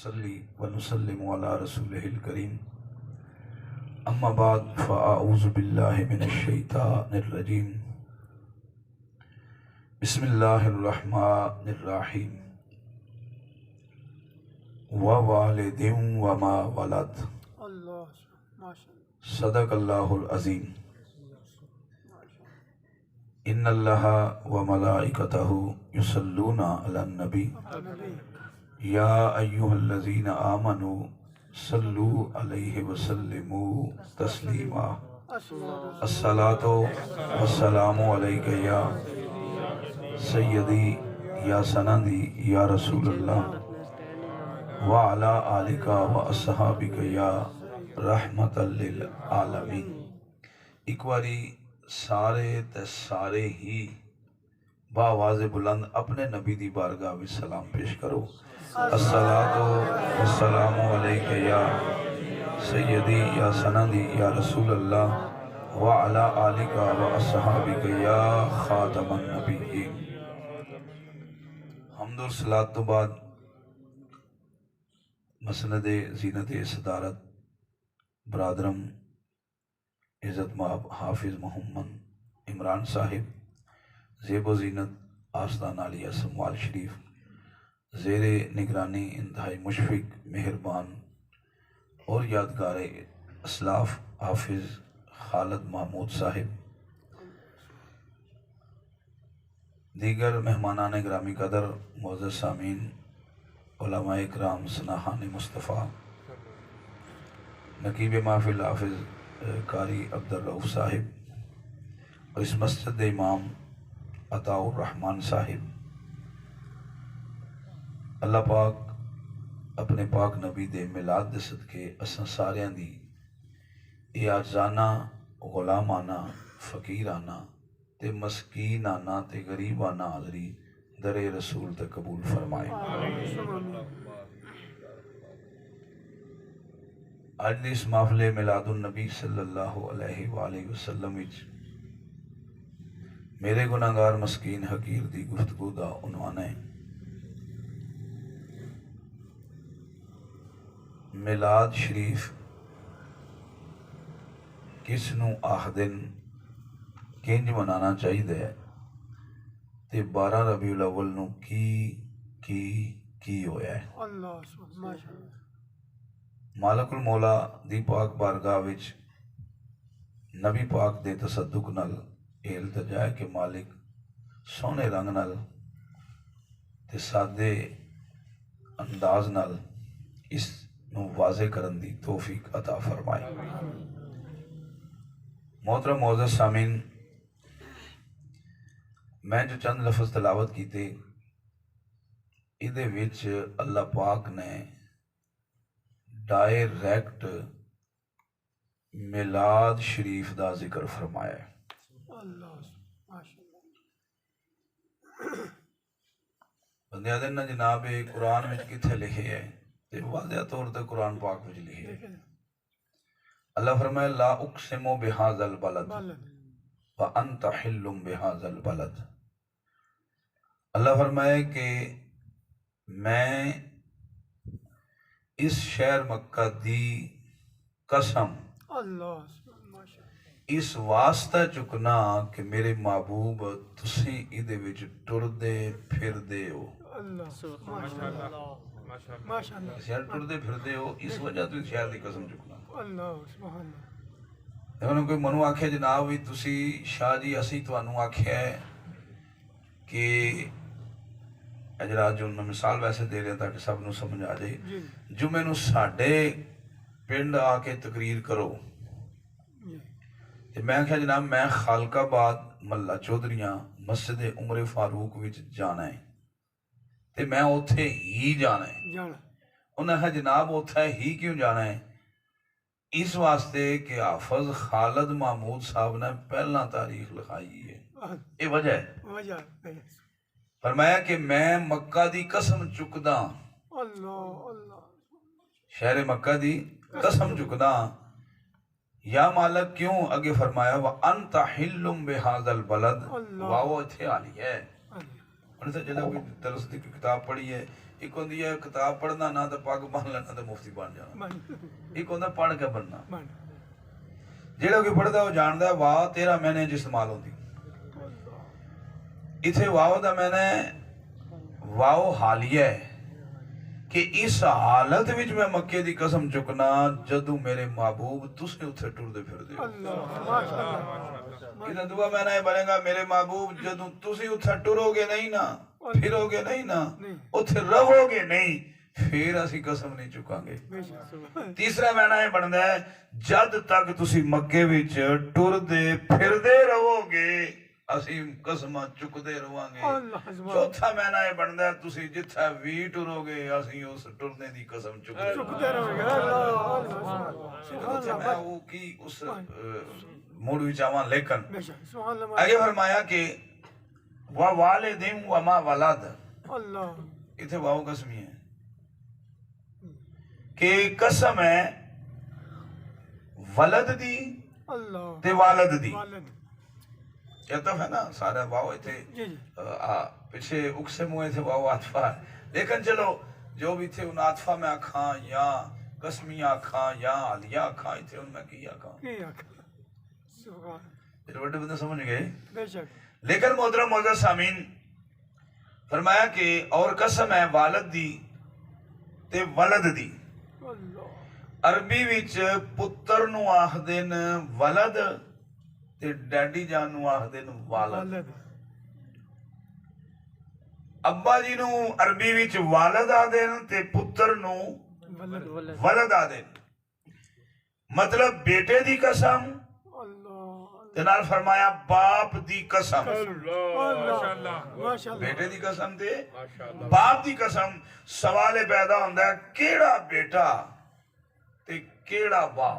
सल्ली व नुसल्लिमु अला रसूलिहिल करीम अम्मा बाद फ़अऊज़ु बिल्लाहि मिनश शैतानिर रजीम बिस्मिल्लाहिर रहमानिर रहीम व वालिदिन व मा वलद सदक़ल्लाहुल अज़ीम इन्नल्लाहा व मलाइकतहु युसल्लूना अलन नबी या अय्युहल्लज़ीना आमनू सल्लू अलैहि वसल्लिमू तस्लीमा अस्सलातु वस्सलामु अलैका या सय्यदी या सनदी या रसूलल्लाह व अला आलिका व अस्हाबिका या रहमतल लिल आलमीन। एक बारी सारे ते सारे ही बावाज़े बुलंद अपने नबी दी बारगाह विच सलाम पेश करो। अस्सलातु वस्सलामु अलैका या सय्यदी या सनदी या रसूलल्लाह व अला आलिका व अस्हाबिका या खातमन नबिय्यीन। हम्द और सलात तो बाद मसनदे ज़ीनत सदारत बरादरम इज़्ज़त माब हाफिज़ मोहम्मद इमरान साहिब ज़ेबो ज़ीनत आस्ताना आलिया समवाल शरीफ ज़ेरे निगरानी इंतहाई मुशफ़िक मेहरबान और यादगार असलाफ हाफिज़ खालिद महमूद साहिब, दीगर मेहमानान ग्रामी कदर मोअज़्ज़ज़ सामीन, उलमाए इकराम, सनाहान मुस्तफ़ा, नकीब महफिल हाफिज़ कारी अब्दुर रऊफ़ साहिब और इस मस्जिद इमाम अताउर रहमान साहिब, अल्लाह पाक अपने पाक नबी दे मिलाद दे सदके असां सारियां दी ये आजाना गुलामाना फ़कीराना ते मस्कीनाना ते गरीबाना हाज़री दरे रसूल ते कबूल फरमाए। आज इस महफ़िल मिलादुन नबी सल्लल्लाहु अलैहि वसल्लम विच मेरे गुनाहगार मस्कीन हकीर दी गुफ्तगू दा उन्वान है मिलाद शरीफ किस नूं आखदन, किंज मनाना चाहिए ते 12 रबीउल अव्वल नूं की होया है। मालकुल मौला दी पाक बारगाह विच नबी पाक दे तसद्दुक नाल इल्तिजा है कि मालिक सोहने रंग नाल ते सादे अंदाज नाल इस नूं वाज़े करन दी तौफीक अता फरमाए। मोहतरम मोअज़्ज़ज़ सामीन, मैं जो चंद लफ्ज़ तलावत कीते इहदे विच अल्लाह पाक ने डायरैक्ट मिलाद शरीफ दा जिक्र फरमाया है। बंदे आदे ना जनाब कुरान विच किथे लिखे है ते वाज़े तौर ते कुरान पाक विच लिखे है। अल्लाह फरमाए ला उक़सिमु बिहाज़ल बलद व अंत हिल्लुम बिहाज़ल बलद। अल्लाह फरमाए कि मैं इस शहर मक्का दी कसम इस वास्ता चुकना कि मेरे महबूब तुसी इहदे विच टुरदे फिरदे हो, शहर टुरदे फिरदे हो, इस वजह तो शहर की कसम चुकना। कोई मनु आखे जनाब भी तुसी शाह जी असी तुहानू आख्या है कि अजरा जो मिसाल वैसे दे रहे ताकि सब नू समझ आ जाए, जुमे नू साडे पिंड आके तकरीर करो ते मैं आख्या जनाब मैं खालकाबाद मल्ला चौधरियां मस्जिद उमर फारूक विच जाना है ते मैं उत्थे ही जाना है। उन्हें आख्या जनाब उत्थे ही क्यों जाना है? इस वास्ते कि हाफिज खालिद महमूद साहब ने पहला तारीख लिखाई है, ये वजह है। फरमाया कि मैं मक्का दी कसम चुकदा, शहर मक्का दी कसम चुकदा या मालिक क्यों? अगे फरमाया व अंत हिल्लुम बिहाज़ल बलद, वाओ इत्थे आली है ਉਹਨੇ ਤਾਂ ਜਿਹੜਾ ਕੋਈ ਦਰਸ ਦੀ ਕਿਤਾਬ ਪੜ੍ਹੀ ਹੈ, ਇੱਕ ਹੁੰਦੀ ਹੈ ਕਿਤਾਬ ਪੜ੍ਹਨਾ ਨਾ ਤਾਂ ਪੱਗ ਬੰਨ ਲੈਣਾ ਤੇ ਮੁਫਤੀ ਬਣ ਜਾਣਾ, ਇੱਕ ਹੁੰਦਾ ਪੜ੍ਹ ਕੇ ਬਣਨਾ। ਜਿਹੜਾ ਕੋਈ ਪੜ੍ਹਦਾ ਉਹ ਜਾਣਦਾ ਵਾਹ 13 ਮਹੀਨੇ 'ਚ ਇਸਤੇਮਾਲ ਹੁੰਦੀ। ਇੱਥੇ ਵਾਹ ਦਾ ਮੈਨੇ ਵਾਹ ਹਾਲੀਆ ਹੈ ਕਿ ਇਸ ਹਾਲਤ ਵਿੱਚ ਮੈਂ ਮੱਕੇ ਦੀ ਕਸਮ ਚੁੱਕਣਾ ਜਦੋਂ ਮੇਰੇ महबूब ਤੁਸੀਂ ਉੱਥੇ ਟੁਰਦੇ ਫਿਰਦੇ ਹੋ। ਇਹਦਾ ਦੁਆ ਮੈਨੇ ਇਹ ਬਣੇਗਾ ਮੇਰੇ महबूब ਜਦੋਂ ਤੁਸੀਂ ਉੱਥੇ ਟੁਰੋਗੇ ਨਹੀਂ ਨਾ, ਫਿਰੋਗੇ ਨਹੀਂ ਨਾ, ਉੱਥੇ ਰਹੋਗੇ ਨਹੀਂ, फिर असी कसम नहीं चुकांगे। तीसरा मैना यह बनता है जद तक तुसी मक्के विच टुरदे फिरदे रहोगे असी कसमां चुकदे रहांगे। चौथा मैना यह बनता है तुसी जिथे भी टुरोगे असी उस टुरने दी कसम चुकदे रहोगे। मैं वो की उस मूड विच आवां, लेकिन आगे फरमाया कि वा वालिदिन व मा वलद, इथे वाओ कसमी है कि कसम है वलद दी ते वालद दी। कहता है ना सारा वाओ इथे पीछे उकसे मुँह थे वाओ आतफा है, लेकिन चलो जो भी थे उन आतफा में आखा या कसमी आखा या आलिया आखा इथे उनमें की आखा बड़े बंदे समझ गए। लेकिन मोहतरम मौजूद सामीन फरमाया कि और कसम है वालद दी ते वलद दी। अरबी विच पुत्र नू आखदे न वलद ते डैडी जान नू आखदे न वालद। अब्बा जी नू अरबी विच वालद आखदे न ते पुत्र नू वलद आखदे न। मतलब बेटे दी कसम ते नाल फरमाया बाप दी कसम। बेटे दी कसम ते बाप दी कसम। सवाल पैदा होंदा है केड़ा बेटा ते केड़ा बाप।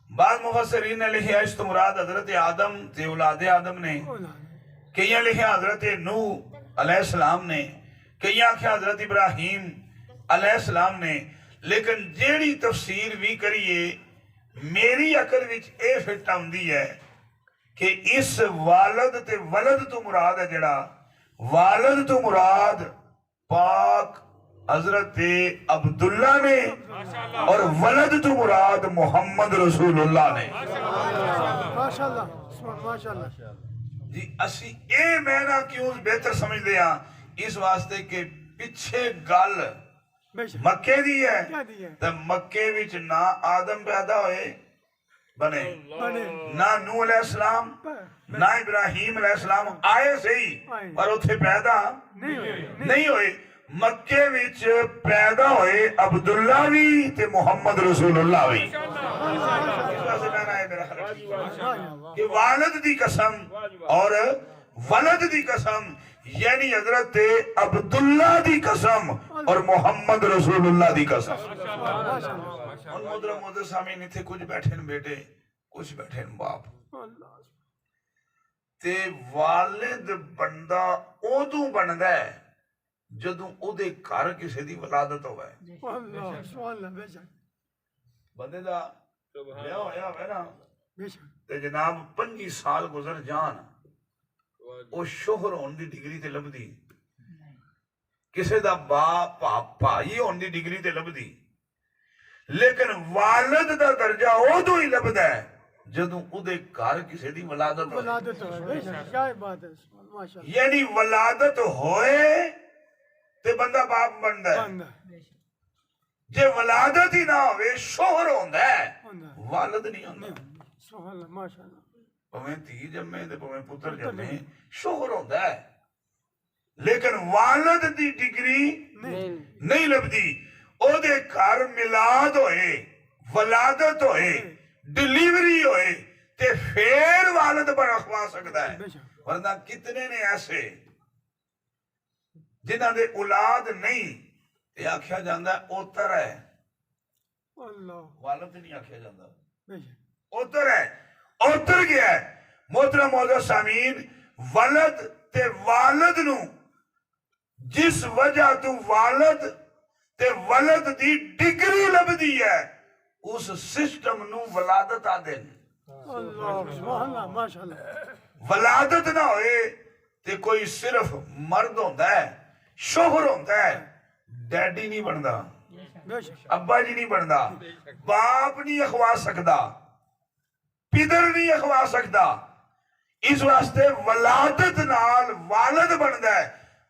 बाद मुफस्सिरीन ने लिखा इस तो मुराद हजरत आदम ते औलाद आदम ने, कई लिखा हजरत नूह अलैहिस्सलाम ने, कई आख्या हजरत इब्राहिम अलैहिस्सलाम ने। लेकिन जेड़ी तफसीर भी करिए मेरी अकल विच ये फिट आउंदी है कि इस वालद ते वलद तो मुराद है जड़ा वालद तो मुराद पाक हजरत अब्दुल्ला ने और वलद तो मुराद मोहम्मद रसूलुल्लाह ने। जी असी ए मैना क्यों बेहतर समझते हैं इस वास्ते के पिछे गल मक्के दी है तो मक्के विच ना आदम पैदा होए बने, ना नूह अलैहिस्सलाम ना इब्राहिम अलैहिस्सलाम आए सही पर उथे पैदा नहीं होए। मक्के विच पैदा होए अब्दुल्ला भी ते मोहम्मद रसूलुल्लाह भी। कि वालद दी कसम और वलद दी कसम यानी हजरत अब्दुल्ला दी कसम और मोहम्मद रसूलुल्लाह दी कसम। और मोहतरम सामीन इथे कुछ बैठे न बेटे, कुछ बैठे न बाप। ते वालिद बंदा उदू बनदा है जदों ओदे घर किसी दी वलादत होवे। बंदे दा ब्याह होया होवे ना ते जनाब 25 साल गुजर जान ਉਹ ਸ਼ੋਹਰ ਹੋਣ ਦੀ ਡਿਗਰੀ ਤੇ ਲੱਭਦੀ, ਕਿਸੇ ਦਾ ਬਾਪ ਭਾਈ ਹੋਣ ਦੀ ਡਿਗਰੀ ਤੇ ਲੱਭਦੀ, ਲੇਕਿਨ ਵਾਲਿਦ ਦਾ ਦਰਜਾ ਉਦੋਂ ਹੀ ਲੱਭਦਾ ਜਦੋਂ ਉਹਦੇ ਘਰ ਕਿਸੇ ਦੀ ਵਲਾਦਤ ਹੋਵੇ। ਯਾਨੀ ਵਲਾਦਤ ਹੋਏ ਤੇ ਬੰਦਾ ਬਾਪ ਬਣਦਾ ਹੈ। ਜੇ ਵਲਾਦਤ ਹੀ ਨਾ ਹੋਵੇ ਸ਼ੋਹਰ ਹੁੰਦਾ ਹੈ, ਵਾਲਿਦ ਨਹੀਂ ਹੁੰਦਾ। भावें धी जम्मे ते भावें पुत्र जम्मे शोहर होंदा है, लेकिन वालिद दी डिग्री नहीं लभदी। ओदे घर मिलाद होए, वलादत होए, डिलीवरी होए ते फिर वालिद बना सकदा है। वरना कितने ने ऐसे जिन्हां दे औलाद नहीं ते आख्या जांदा ओतर है, वालिद नहीं आख्या जांदा, ओतर है, उतर गया है। मोहतरम मौजूद सामीन वलद ते वालद नू जिस वजह तू वालद ते वलद दी डिग्री लभदी है उस सिस्टम नू वलादत आदे। वलादत ना होए ते कोई सिर्फ मर्द होता है, शोहर होता है, डैडी नहीं बनता, अब्बा जी नहीं बनता, बाप नहीं अखवा सकता, पिदर नहीं अखवा सकता। इस वास्ते वलादत नाल वालद बनता है।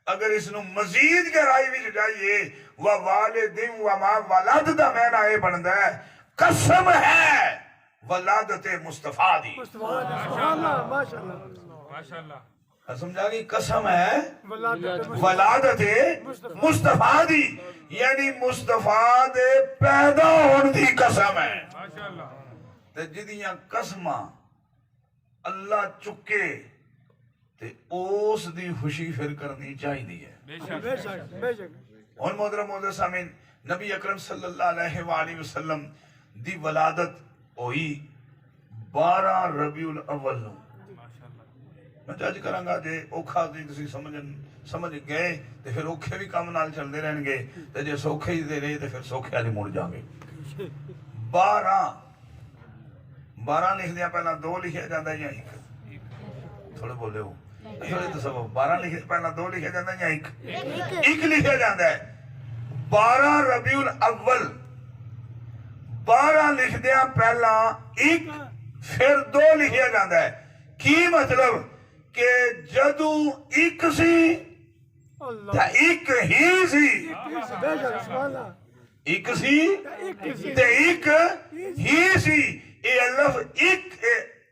अगर इसनों मजीद गहराई विच जाइए, व वालिदिन व मा वलद दा मैना ये बनता है कसम है वलादते मुस्तफा दी। कसम जागी, कसम है वलादते मुस्तफा दी, यानी मुस्तफा दे पैदा होने दी कसम है। ते जिदियां कसमां अल्लाह चुके ते उस दी खुशी फिर करनी चाहिए है। और मोहतरम सामीन, नबी अकरम सल्लल्लाहु अलैहि वसल्लम दी वलादत होई 12 रबीउल अव्वल नूं। मैं जज करांगा जे औखा दी तुसीं समझ गए ते फिर औखे भी काम नाल चलदे रहणगे, ते जे सौखे ही दे रहे ते फिर सौखे वाली मुड़ जाएंगे। 12 लिखदे पहला 2 लिखिया जाता या 1? थोड़े बोले हो थोड़े तो सब 12 लिखे पहला 2 लिखा जाता या 1 लिखा जाता है। 12 रबीउल अव्वल 12 लिखदे पहला 1 फिर 2 लिखा जाता है। की मतलब कि जदू 1 सी ते 1 ही सी, 1 सी ते 1 ही सी। ये अल्लाह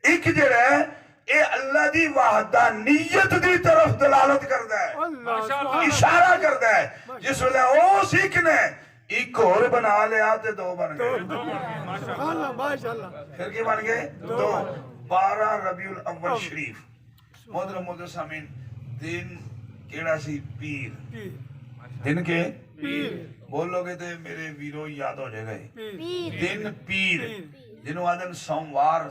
एक जड़ा है, ये अल्लाह दी वहदानियत दी तरफ दलालत करता है, इशारा करता है। जिस वेले ओ सिख ने 1 और बना लिया ते 2 बन गए, फिर की बन गए 2। 12 रबीउल अव्वल शरीफ। मोहतरम सामीन, दिन केड़ा सी? पीर। दिन के बोलोगे तो मेरे वीरों याद हो जाएगा। दिन पीर जिन्हों आदन सोमवार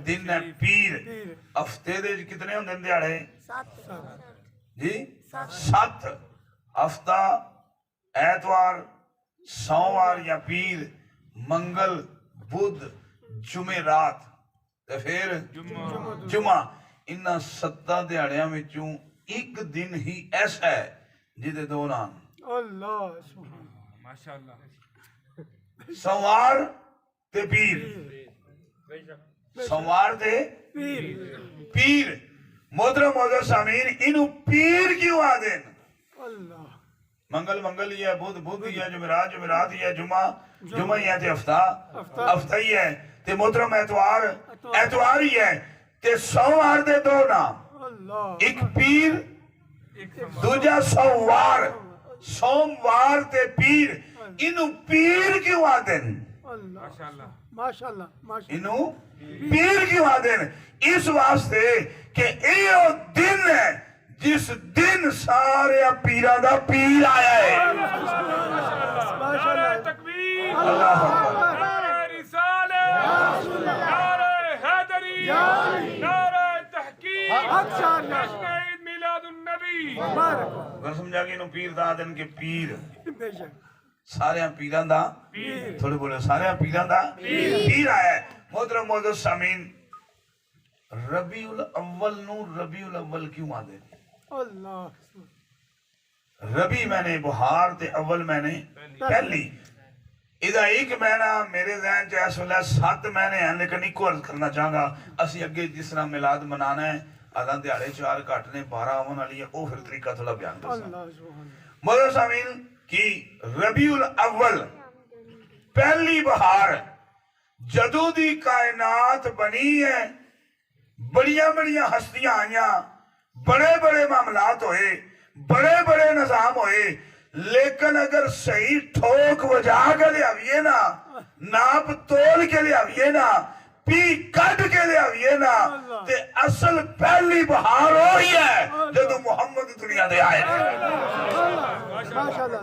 दिन है पीर। हफ्ते दे कितने होंदे दिहाड़े? 7। हफ्ता ऐतवार, सोमवार या पीर, मंगल, बुध, जुमेरात ते फिर जुमा। इन्हां 7 दिहाड़ियां विचों एक दिन ही ऐसा है जिहदे 2 नाम। सोमवार ते पीर, सोमवार ते पीर। मोहतरम सामीन, इनू पीर क्यों आदे? मंगल ही है, बुध ही है, जुमेरात ही है, जुमा ही है, ते हफ्ता ही है, ते मोहतरम एतवार ही है, ते सोमवार दे 2 नाम, एक पीर दूजा सोमवार ते पीर। इनू पीर क्यों आदे? इनू पीर क्यों आदे? इस वास्ते कि ये दिन है जिस दिन सारे पीरां दा पीर आया है। समझा कि पीर दा दिन के पीर सारे पीरां दा, थोड़े बोले सारे पीरां दा पीर आया है। मोहतरम सामीन, रबीउल अव्वल नू रबीउल अव्वल क्यों आदे? रबी मैंने बहार ते अव्वल मैंने पहली। इदा एक महीना मेरे जहन च इस वेले 7 महीने हैं, लेकिन एक अर्ज करना चाहूंगा। असी अगे जिस तरह मिलाद मनाना है, आधा दिहाड़े 4 घट ने 12 आवन वाली है, वो फिर तरीका थोड़ा बयान दसा। मगर सामीन की रबीउल अव्वल पहली बहार जदों दी कायनात बनी है, बड़िया हस्तियां आईया, बड़े मामलात होए, बड़े निजाम होए, लेकिन अगर सही ठोक वजा के लियाविए ना, नाप तोल के लियाविए ना, पी कट के लियाविए ना, ते असल पहली बहार हो ही है जदों मुहम्मद दुनिया दे आए। माशाअल्लाह।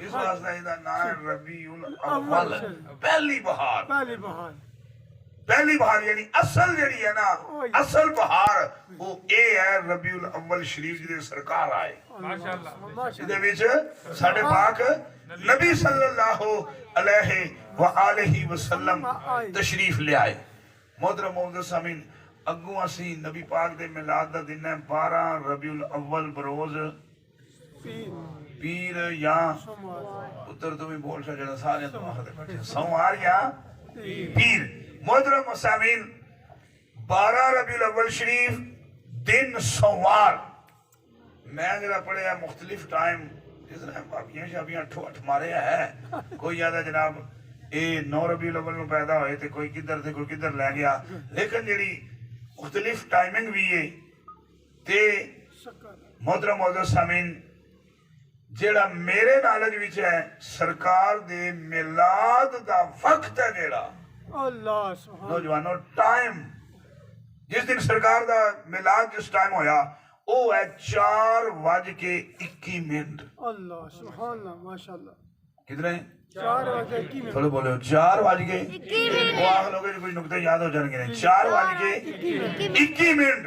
इस वास्ते इसदा नाम है रबीउल अव्वल, पहली बहार यानी असल जड़ी है ना, असल बहार वो ए है रबीउल अव्वल शरीफ जिहदे सरकार आए। माशाअल्लाह। जिहदे विच साडे पाक नबी सल्लल्लाहु अलैहि व आलिहि वसल्लम तशरीफ ले आए। मोहतरम सामीन, अगू असी नबी पाक दे मिलाद दा दिन है 12 रबीउल अव्वल बरोज पीर या पुत्र तुम बोल सकते सारे तो आखदे बैठे सोमवार या पीर। मोहतरम मुसामिन 12 रबीउल अव्वल शरीफ दिन सोमवार मैं जरा पढ़िया मुख्तलिफ टाइम जिस तरह बाकियां शाबियां अठो अठ मारे है कोई ज्यादा जनाब ये 9 रबीउल अव्वल में पैदा होए तो कोई किधर से कोई किधर लै गया लेकिन जी मुख्तलिफ टाइमिंग भी है ते मोहतरम मौजूद सामीन जेड़ा मेरे नॉलेज विच है सरकार दे मिलाद दा वक्त है जेड़ा अल्लाह सुभान नौजवानों टाइम जिस दिन सरकार दा मिलाद जिस टाइम होया वो है 4:21 अल्लाह सुभान अल्लाह माशाल्लाह कितने 4:21 थोड़े बोले 4:21 वो आख लोगे कुछ नुकते याद हो जाएंगे 4:21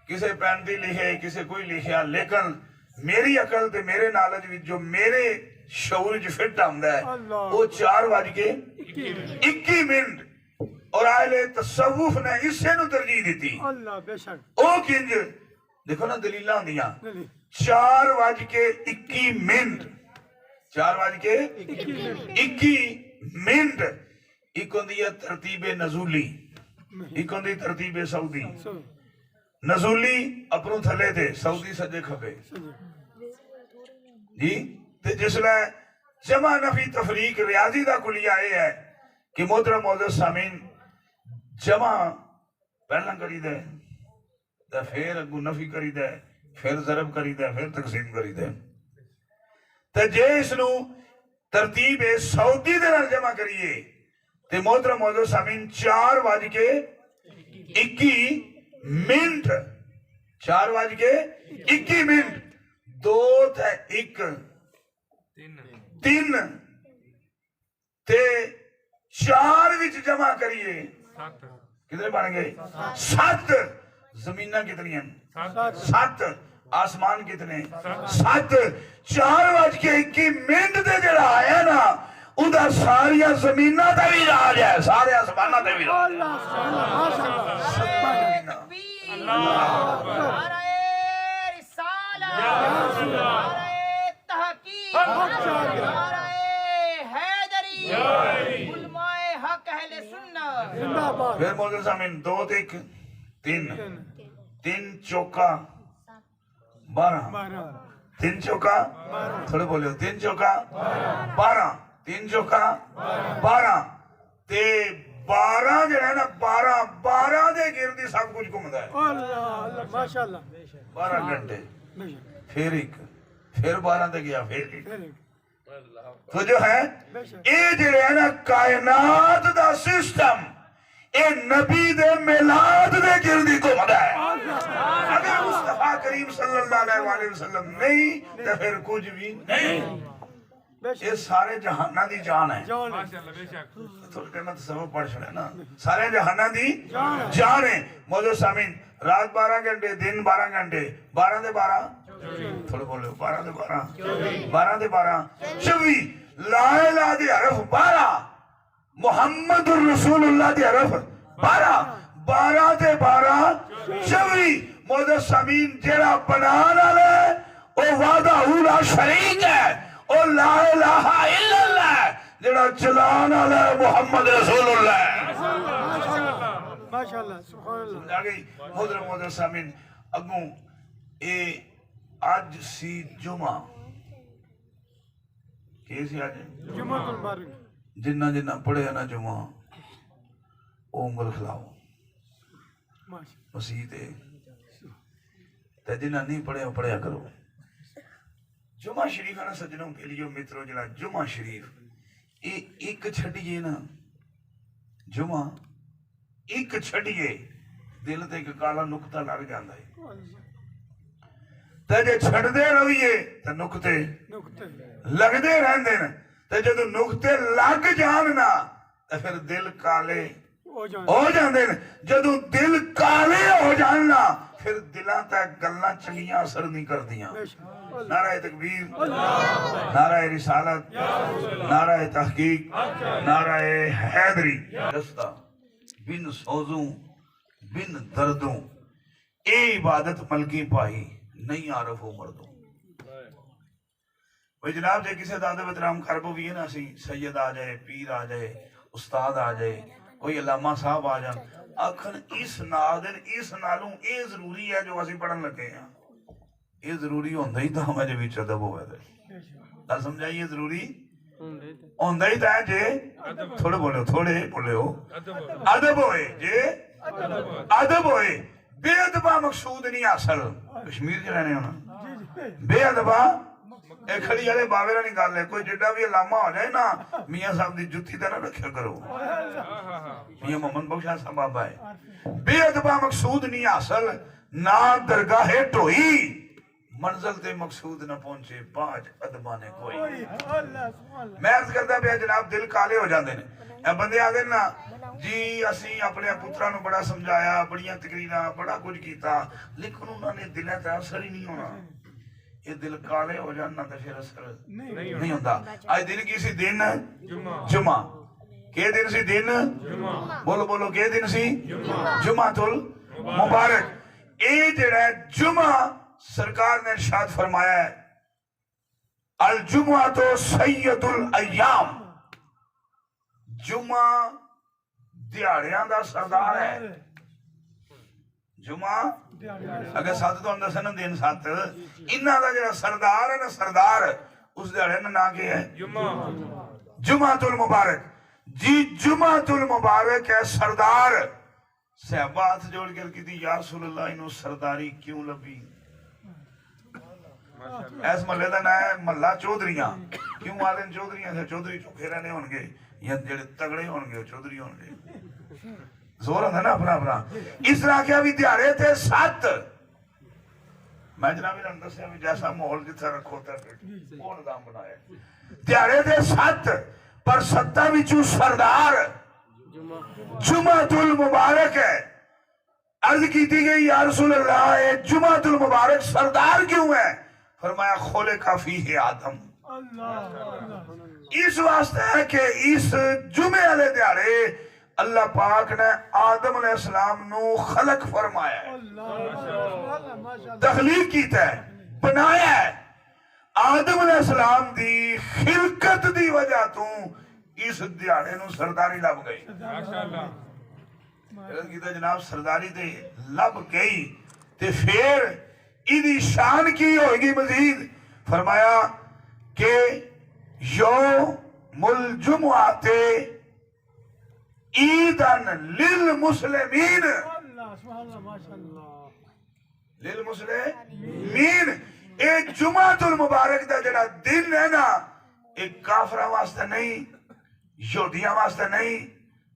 किसे 35 लिखे किसे कोई लिखा लेकिन मेरी अकल ते मेरे नॉलेज विच जो मेरे शऊर च फिट आंदा है वो 4:21 और आले तसव्वुफ ने इसे नु तरजीह दी अल्लाह बेशक ओ किंज देखो ना दलीलां होंदियां 4:21 4:21 एक होंदी है तरतीब नजूली एक होंदी तरतीब सऊदी नजूली अपनों थले थे सऊदी सज्जे खबे जी ते जिसले जमा नफी तफरीक रियाजी दा कुलिया ये है कि मोहतरम मौजूद सामीन जमा पहला करी दे फिर अगू नफी करी दे फिर जरब करी दे फिर तकसीम करी दे ते जे इसनू तरतीब सऊदी दे नाल जमा करिए ते मोहतरम मौजूद सामीन 4:21 4:21 दो ते एक तीन ते 4 विच जमा करिए कितने बन गए 7 जमीना कितनी 7 आसमान कितने 7 4:21 दे जड़ा आया ना उदा सारिया जमीना ते भी राज है सारे आसमाना ते भी राज अल्लाह सुभान माशाल्लाह फिर मौजूद सामीन 2 ते 1 3 3 चौका 12 3 चौका थोड़े बोलियो 3 चौका 12 3 चौका 12 ते 12 जड़ा है ना 12 दे गिरदी सब कुछ घूमदा है अल्लाह अल्लाह माशाल्लाह 12 घंटे फिर एक फिर 12 ते गया फिर एक तो जो है ये जड़े है ना कायनात दा सिस्टम ये नबी दे मिलाद दे गिरदी घूमदा है अगर मुस्तफा करीम सल्लल्लाहु अलैहि वसल्लम नहीं तो फिर कुछ भी नहीं ये सारे जहाना दी जान है थोड़ा कहना तो सब पढ़ छड़े ना सारे जहाना दी जान है मौजूद सामीन रात 12 घंटे दिन 12 घंटे 12 दे 12 थोड़े बोले 12 दे 12 12 दे 12 24 ला इलाहा दे हरफ 12 मुहम्मदुर रसूलुल्लाह दे हरफ 12 12 दे 12 24 मौजूद सामीन जेड़ा बनाने वाला ओ वादा हुआ शरीक है ओ ला इलाहा इल्लल्लाह जेड़ा चलाने वाला मुहम्मद रसूलुल्लाह माशाल्लाह सुभान अल्लाह समझ आ गई मौजूद सामीन अगू ए आज सी जुमा कैसी आज जुमातुल मुबारक जिन्ना जिन्ना पढ़े ना जुमा ओ उंगल खिलाओ माशाल्लाह मसीह ते जिन्ना नहीं पढ़े पढ़िया करो जुमा शरीफ है ना सज्जनों के लिए मित्रों जरा जुमा शरीफ एक छड़िए ना जुमा एक छड़िए दिल ते एक काला नुकता लग जाता है ते जे छड़दे रहिए ते नुकते लगते रहते हैं ते जदों नुकते लग जान ना ते फिर दिल काले हो जाते हैं जदों दिल काले हो जान ना फिर दिलां तक गल्लां चंगियां असर नहीं करदियां नाराए तकबीर नाराए रिसालत नाराए तहकीक नाराए हैदरी दस्ता बिन सोजू बिन दर्दों ए इबादत मलकी पाई नहीं आरफ हो मर्दों। भाई जनाब जे किसी का अदब एहतराम कर भी है ना, असी सैयद आ जाए, पीर आ जाए, उस्ताद आ जाए, कोई अलामा साहब आ जाए, आखन इस नादिर इस नालों ये जरूरी है जो असी पढ़न लगे हैं, ये जरूरी होंदा ही तो हमें विच अदब होवे गल समझाइए। जरूरी होंदा ही है जे थोड़े बोलो अदब होए, जे अदब होए। बेअदबा मकसूद नहीं हासिल। कश्मीर च रहने होना बेअदबा ए खड़ी वाले बावे वाली गल है। कोई जिड्डा भी अलामा हो जाए ना, मियां साहब की जुत्ती तो ना रखा करो। मियां मोहम्मद बख्शा साहब बाबा है। बेअदबा मकसूद नहीं हासिल, ना दरगाहे ढोई, मंजिल ते मकसूद न पहुंचे, बाज अदबा ने कोई। मैं अर्ज करता पिया जनाब, दिल काले हो जाते हैं। बंदे आते ना जी असी अपने पुत्रा नु बड़ा समझाया, बड़ियां तकरीरां, बड़ा कुछ किया, लेकिन उन्होंने दिलों ते असर ही नहीं होना। ये दिल काले हो जाना तो फिर असर नहीं होता। आज दिन की सी दिन जुमा, के दिन सी दिन, बोलो बोलो के दिन सी, जुमातुल मुबारक। ये जेड़ा जुमा सरकार ने इरशाद फरमाया है, अल जुमा तो सैयदुल अय्याम, जुमा दिहाड़ियां दा सरदार है। जुमा अगर 7 तो अंदर सन दिन 7, इन्हां दा जेड़ा सरदार है ना, सरदार उस दिहाड़े दा नाम क्या है? जुमातुल मुबारक जी। जुमातुल मुबारक है सरदार। सहबा हाथ जोड़ कर की या रसूलल्लाह इन्हों सरदारी क्यों लभी? इस महल्ले का नाम है महला चौधरियां। क्यों आते चौधरियां से? चौधरी चौखे रहने होंगे या जेड़े तगड़े होंगे चौधरी होंगे, जोर होता ना अपना अपना। इस तरह क्या भी दिहाड़े थे 7। मैं जनाब दसिया भी जैसा माहौल जिथे रखो वो निजाम बनाया। दिहाड़े थे 7 पर 7 विचों सरदार जुमातुल मुबारक है। अर्ज की गई या रसूल अल्लाह जुमातुल मुबारक सरदार क्यों है? फरमाया खोले काफी है आदम। इस वास्ते है कि इस जुमे वाले दिहाड़े अल्लाह पाक ने आदम अलैहिस्सलाम नु खलक फरमाया है, तखलीक कीता है, बनाया है। आदम अलैहिस्सलाम दी खिलकत दी वजह तो इस दिहाड़े नु सरदारी लभ गई। जनाब सरदारी ते लभ गई ते फिर इदी शान की होगी मजीद? फरमाया कि यौमुल जुमुआते ईदन लिल मुस्लिमीन, लिल मुस्लिमीन। ए जुमातुल मुबारक दा जेड़ा दिन है ना, एक काफरा वास्ते नहीं, यहूदियां वास्ते नहीं,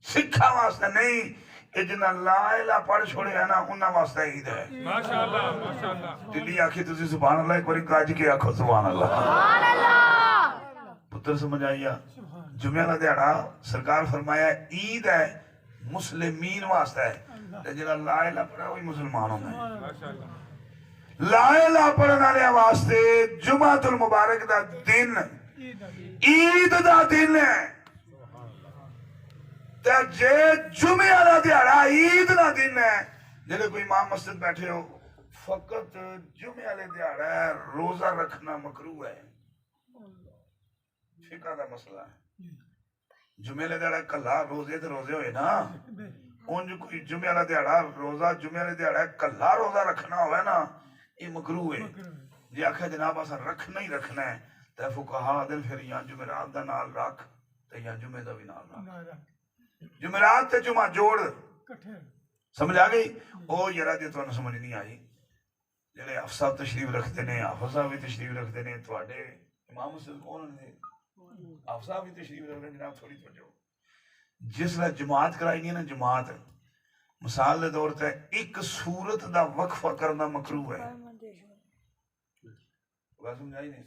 सिखा वास्ते नहीं, ये जिन्ना ला इलाहा पढ़ छोड़े ना उन्हां वास्ते ईद है। माशाअल्लाह माशाअल्लाह। दिल्ली आखी तुसी सुभान अल्लाह, एक बारी गज के आखो सुभान अल्लाह। सुभान अल्लाह। पुत्र समझ आइया? जुमे का दिहाड़ा सरकार फरमाया ईद है, मुस्लिमीन वास्ते है। ते जेड़ा ला इलाहा पढ़ा वही मुसलमान होंदा है। माशाअल्लाह। ला इलाहा पढ़न वाले वास्ते जुमातुल मुबारक दा दिन ईद दा दिन है। जे जुमे वाला दिहाड़ा ईद का दिन है, जेडे कोई इमाम मस्जिद बैठे हो, फकत जुमे वाले दिहाड़ा रोजा रखना मकरू है, फिका का मसला है। जुमे वाले दिहाड़ा कला रोजे तो रोजे होए ना, उंज कोई जुमे वाला दिहाड़ा रोजा, जुमे वाले दिहाड़ा कला रोजा रखना होवे ना, ये मकरू है। जे आखिया जनाब असा रखना ही रखना है तो फुकहा दिन फिर या जुमेरात दा नाल रख ते या जुमे दा भी नाल रख। जुमेरात ते जुमा जोड़, समझ आ गई? ओ जरा जे तुहानू समझ नहीं आई, जेडे हाफिज साहब तशरीफ रखते ने, हाफिज साहब भी तशरीफ रखते ने, तुहाडे इमाम मस्जिद कौन ने? हाफिज साहब भी तशरीफ रखते जनाब। थोड़ी तवज्जो, जिसले जमात कराई नहीं ना, जमात मिसाल के तौर पर एक सूरत का वक्फा करना मकरू है। समझाई नहीं?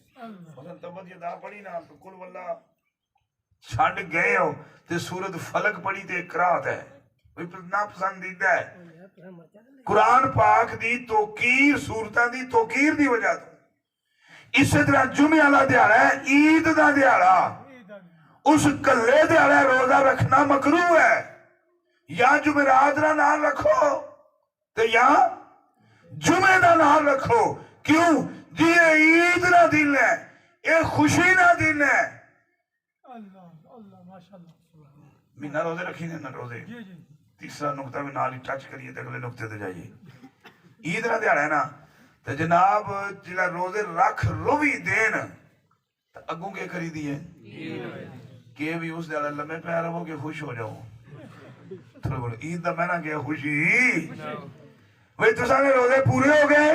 तबत ये दा पढ़ी ना तो कुल वल्ला छड़ गए हो ते सूरत फलक पढ़ी ते करात है, ना पसंदीदा है। कुरान पाक दी तोकीर, सूरतां दी तोकीर दी वजह तो। इस तरह जुमे वाला दिहाड़ा है, ईद दा दिहाड़ा, उस कल्ले दिहाड़ा रोजा रखना मकरू है। या जुमेरात दा नाम रखो ते या जुमे का नाम रखो। क्यों जी? ये ईद ना दिन है, ये खुशी ना दिन है। अल्लाह अल्लाह माशाल्लाह। महीना रोजे रखी ने ना रोजे। जी जी तीसरा नुकता भी नाल ही टच करिए, अगले नुकते ते जाइए। ईद का दिहाड़ा है ना, तो जनाब जिला रोजे रख रोवी देन तो अगू के करी दी है कि भी उस दिहाड़ा लम्बे पै रहो कि खुश हो जाओ। थोड़ा बोलो ईद का मैना क्या खुशी भाई, तुसाने रोजे पूरे हो गए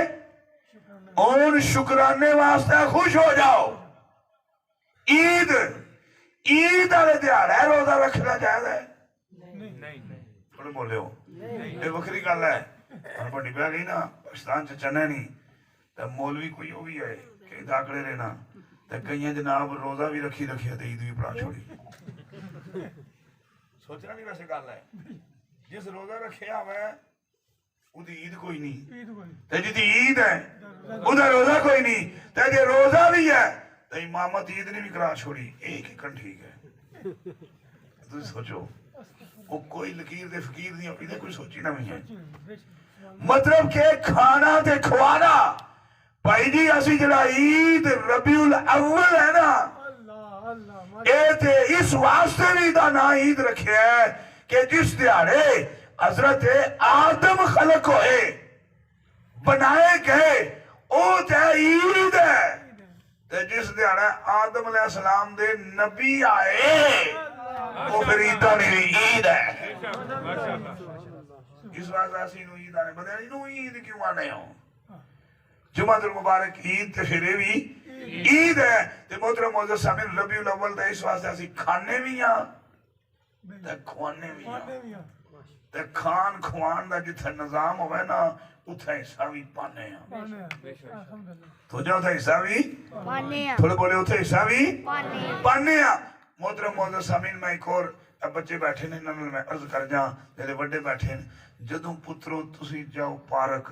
और शुक्राने वास्ते खुश हो जाओ। ईद ईद वाले दिहाड़ा रोजा रखना चाहिए थोड़े बोले हो, ये वखरी गल है। हम बड़ी पै गई ना पाकिस्तान च चने नहीं तो मौलवी कोई वो भी है कई दाकड़े रहना तो कई जनाब रोजा भी रखी रखिया तो ईद भी पढ़ा छोड़ी। सोचना नहीं वैसे गल है, जिस रोजा रखिया हुआ उदी ईद कोई नहीं, ईद कोई ते जिदी ईद है उदा रोजा कोई नहीं, ते जे रोजा भी है तो इमामत ईद ने भी करा छोड़ी। एक ही कन ठीक है। तुम सोचो वो कोई लकीर दे फकीर नहीं होती कोई सोची ना भी है। मतलब के खाना ते खवाना भाई जी असी जरा ईद रबीउल अव्वल है ना, अल्लाह अल्लाह ये ते इस वास्ते भी दा ना ईद रखे है कि जिस दिहाड़े हजरत आदम खलक होए बनाए गए ओ ते ईद है, ते जिस दिहाड़े आदम अलैहिस्सलाम दे नबी आए वो फिर ईदा नहीं ईद है। इस वास्ते असी नु ईद आने बदे नु ईद क्यों आने हो? जुमातुल मुबारक ईद ते फिर भी ईद है। ते मोहतरम मौजूद सामिल रबीउल अव्वल ते इस वास्ते असी खाने भी हां ते खुआने भी हां। ते खान खुआन दा जिथे निजाम होवे ना उथे हिस्सा भी पाने हां। तो जो उथे हिस्सा भी थोड़े बोले उथे हिस्सा भी पाने हां। मोहतरम मौजूद सामिल मैं एक और बच्चे बैठे ने इन्हां मैं अर्ज कर जा जेडे बड़े बैठे ने, जदों पुत्रो तुसी जाओ पार्क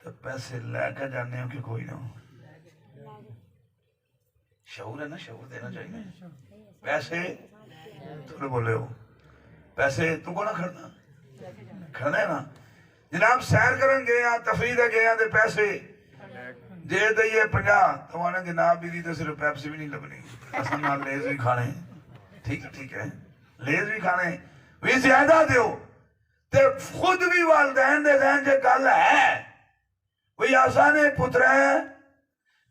तो पैसे लेके जाने हो कि कोई ना? शऊर है ना, शऊर देना चाहिए। पैसे थोड़े बोले हो, पैसे तू को ना खड़ना खड़ना है ना जनाब। सैर करन गए या तफरीह गए या पैसे जे दइए 50 तो आने जनाब भी तो सिर्फ पैप्सी भी नहीं लभनी, असल नाल लेज भी खाने। ठीक है लेज भी खाने भी ज्यादा दो ते खुद भी वालदैन दे जहन च गल है भाई आसा ने पुत्र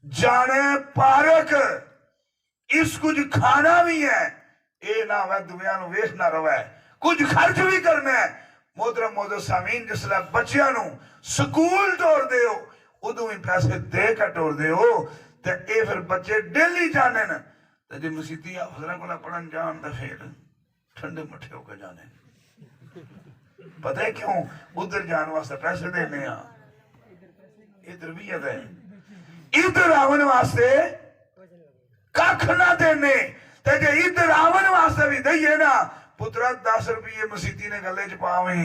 जाने पारक इस कुछ खाना भी है ये ना वह दुनिया नु वेख ना रवे कुछ खर्च भी करना है। मोहतरम मौजूद सामीन जिसले बच्चियां नु स्कूल तोड़ दे हो उदों भी पैसे दे के तोड़ दे हो ते ये फिर बच्चे डेली जाने न ते जे मसीती अफसरां कोल पढ़न जान ते फिर ठंडे मठे होकर जाने। पता है क्यों? उधर जाने वास्ते पैसे देने आ, इधर भी है इधर आवन वास्ते कख ना देने ते जे इधर आवन वास्ते भी दइए ना पुत्रा 10 रुपये मसीती ने गले च पावी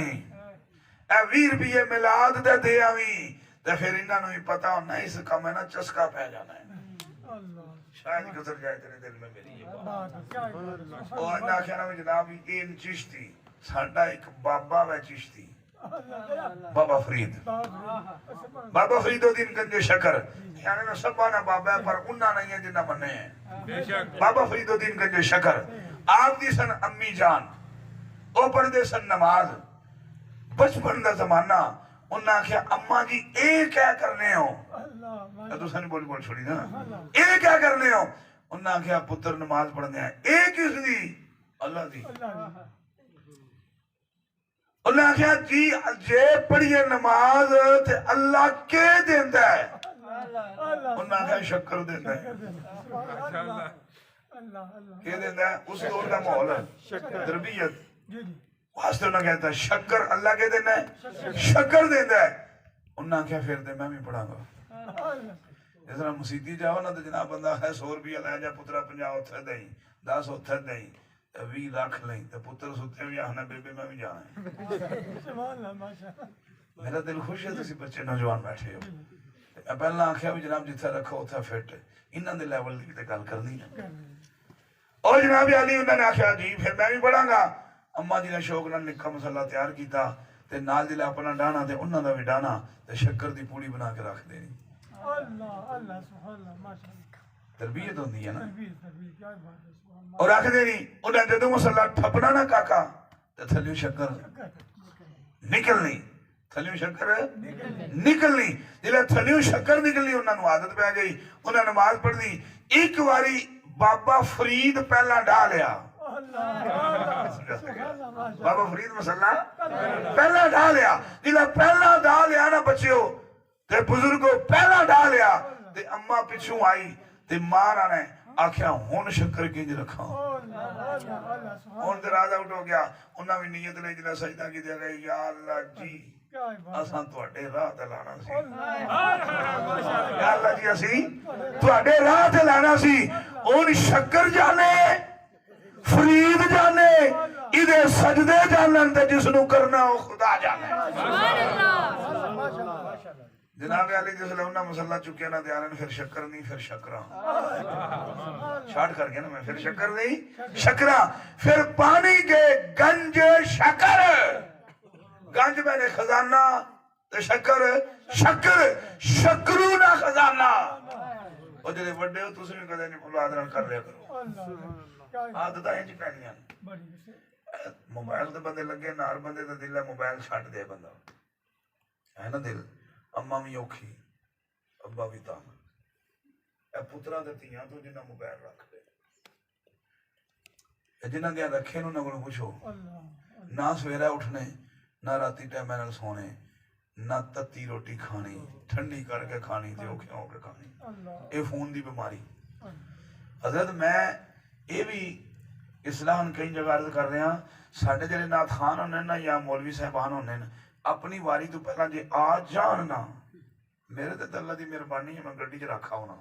ए 20 रुपये मिलाद दे दे आवी ते फिर इन्हां नु भी पता होना इस काम है ना चस्का पै जाना है। शायद गुजर जाए तेरे दिल में मेरी ये बात। और ना कहना जनाब ये चिश्ती साडा एक बाबा है चिश्ती बाबा फरीद बाबा फरीदुद्दीन गंजे शकर यानी ना सबा ना बाबा है पर उन्ना नहीं है जिन्ना मने है। बाबा फरीदुद्दीन गंजे शकर आप दी सन अम्मी जान ओ पढ़दे सन नमाज बचपन दा जमाना उन्ना आख्या अम्मा जी ए क्या करने हो? तो सन बोल बोल छोड़ी ना ए क्या करने हो? उन्ना आख्या पुत्र नमाज पढ़ने हैं। ए किस दी? अल्लाह दी। उन्हें आख्या जी जे पढ़िए नमाज ते अल्लाह के देंदा है? उन्हें आख्या शक्कर देंदा है। के देंदा है? उस दौर का माहौल है तरबियत वास्ते उन्हें कहता है शक्कर अल्लाह के देना है शक्कर देंदा है। उन्हें आख्या फिर दे मैं भी पढ़ांगा। जिस तरह मसीती जाओ ना तो जनाब बंदा है 100 रुपया लै जा पुत्रा 50 उत्थे देई 10 उत्थे देई 20 लाख लें तो पुत्र सुते भी आखना बेबे मैं भी जाना है। मेरा दिल खुश है तुम बच्चे नौजवान बैठे हो। मैं पहला आख्या भी जनाब जिथे रखो उथे फिट इन्हों के लैवल की गल करनी है। और जनाब अली उन्होंने आख्या जी फिर मैं भी पढ़ांगा। अम्मा जी ने शौक नाल निक्का मसला तैयार किया ਤੇ ਨਾਲ ਜਿਹੜਾ ਆਪਣਾ ਡਾਣਾ ਤੇ ਉਹਨਾਂ ਦਾ ਵੀ ਡਾਣਾ ਤੇ ਸ਼ੱਕਰ ਦੀ ਪੂੜੀ ਬਣਾ ਕੇ ਰੱਖ ਦੇਣੀ। अल्लाह अल्लाह सुभान अल्लाह माशाल्लाह ਤਰਬੀਅਤ ਹੁੰਦੀ ਹੈ ਨਾ। तरबीज तरबीज क्या बात है सुभान ਉਹ ਰੱਖ ਦੇਣੀ। ਉਹਨਾਂ ਜਦੋਂ ਮਸਲਾ ਠੱਪਣਾ ਨਾ ਕਾਕਾ ਤੇ ਥੱਲੇ ਸ਼ੱਕਰ ਨਿਕਲਣੀ, ਥੱਲੇ ਸ਼ੱਕਰ ਨਿਕਲਣੀ। ਜਿਹੜਾ ਥੱਲੇ ਸ਼ੱਕਰ ਨਿਕਲਣੀ ਉਹਨਾਂ ਨੂੰ ਆਦਤ ਪੈ ਗਈ। ਉਹਨਾਂ ਨਮਾਜ਼ ਪੜ੍ਹਨੀ। ਇੱਕ ਵਾਰੀ ਬਾਬਾ ਫਰੀਦ ਪਹਿਲਾਂ ਢਾ ਲਿਆ। बाबा फरीद मसला पहला ढा लिया। जिला पहला ढा लिया ना बच्चियो ते बुजुर्गो पहला ढा लिया ते अम्मा पिछू आई ते मां ने आख्या हुन शक्कर किंज रखा। हुन ते राजा उठ हो गया। उन्हां भी नीयत ले जिला सजदा की दिया गई या अल्लाह जी असां तुहाडे राह ते लाना सी। या अल्लाह जी असी तुहाडे राह ते लाना सी। हुन शक्कर जाने फरीद जाने इदे सजदे जानन ते जिसनु करना ओ खुदा जाने। जनाब अली जिसले उन्हें मसला चुकिया ना ध्यान फिर शक्कर नहीं फिर शकरा शार्ट कर गया ना मैं। फिर शक्कर नहीं शकरा फिर पानी के गंज शक्कर गंज मैंने खजाना ते शक्कर शक्कर शक्करू ना खजाना। और जेडे बड़े हो तुसी भी कदे नहीं औलाद नाल कर लिया करो। आदत इंज पैनियां मोबाइल ते बंदे लगे नार बंदे दा दिल है मोबाइल छड्ड दे बंदा है ना। दिल अम्मा भी औखी अब्बा भी तंग ए पुत्रा ते धीआं तो जिन्ना मोबाइल रख दे जिन्ना दियां रखे उन्हां कोलों पुछो ना सवेरे उठने ना राती टाइम नाल सोने ना तत्ती रोटी खानी ठंडी करके खानी ते औखे होके खानी। ये फोन दी बीमारी। हजरत मैं ये भी इस्लाम कई जगह अर्ज कर रहे हैं साढ़े जेडे नाथ खान होने ना या मौलवी साहबान होने अपनी वारी तो पहला जे आ जान ना मेरे ते अल्लाह दी मेहरबानी है मैं गड्डी च रखा होना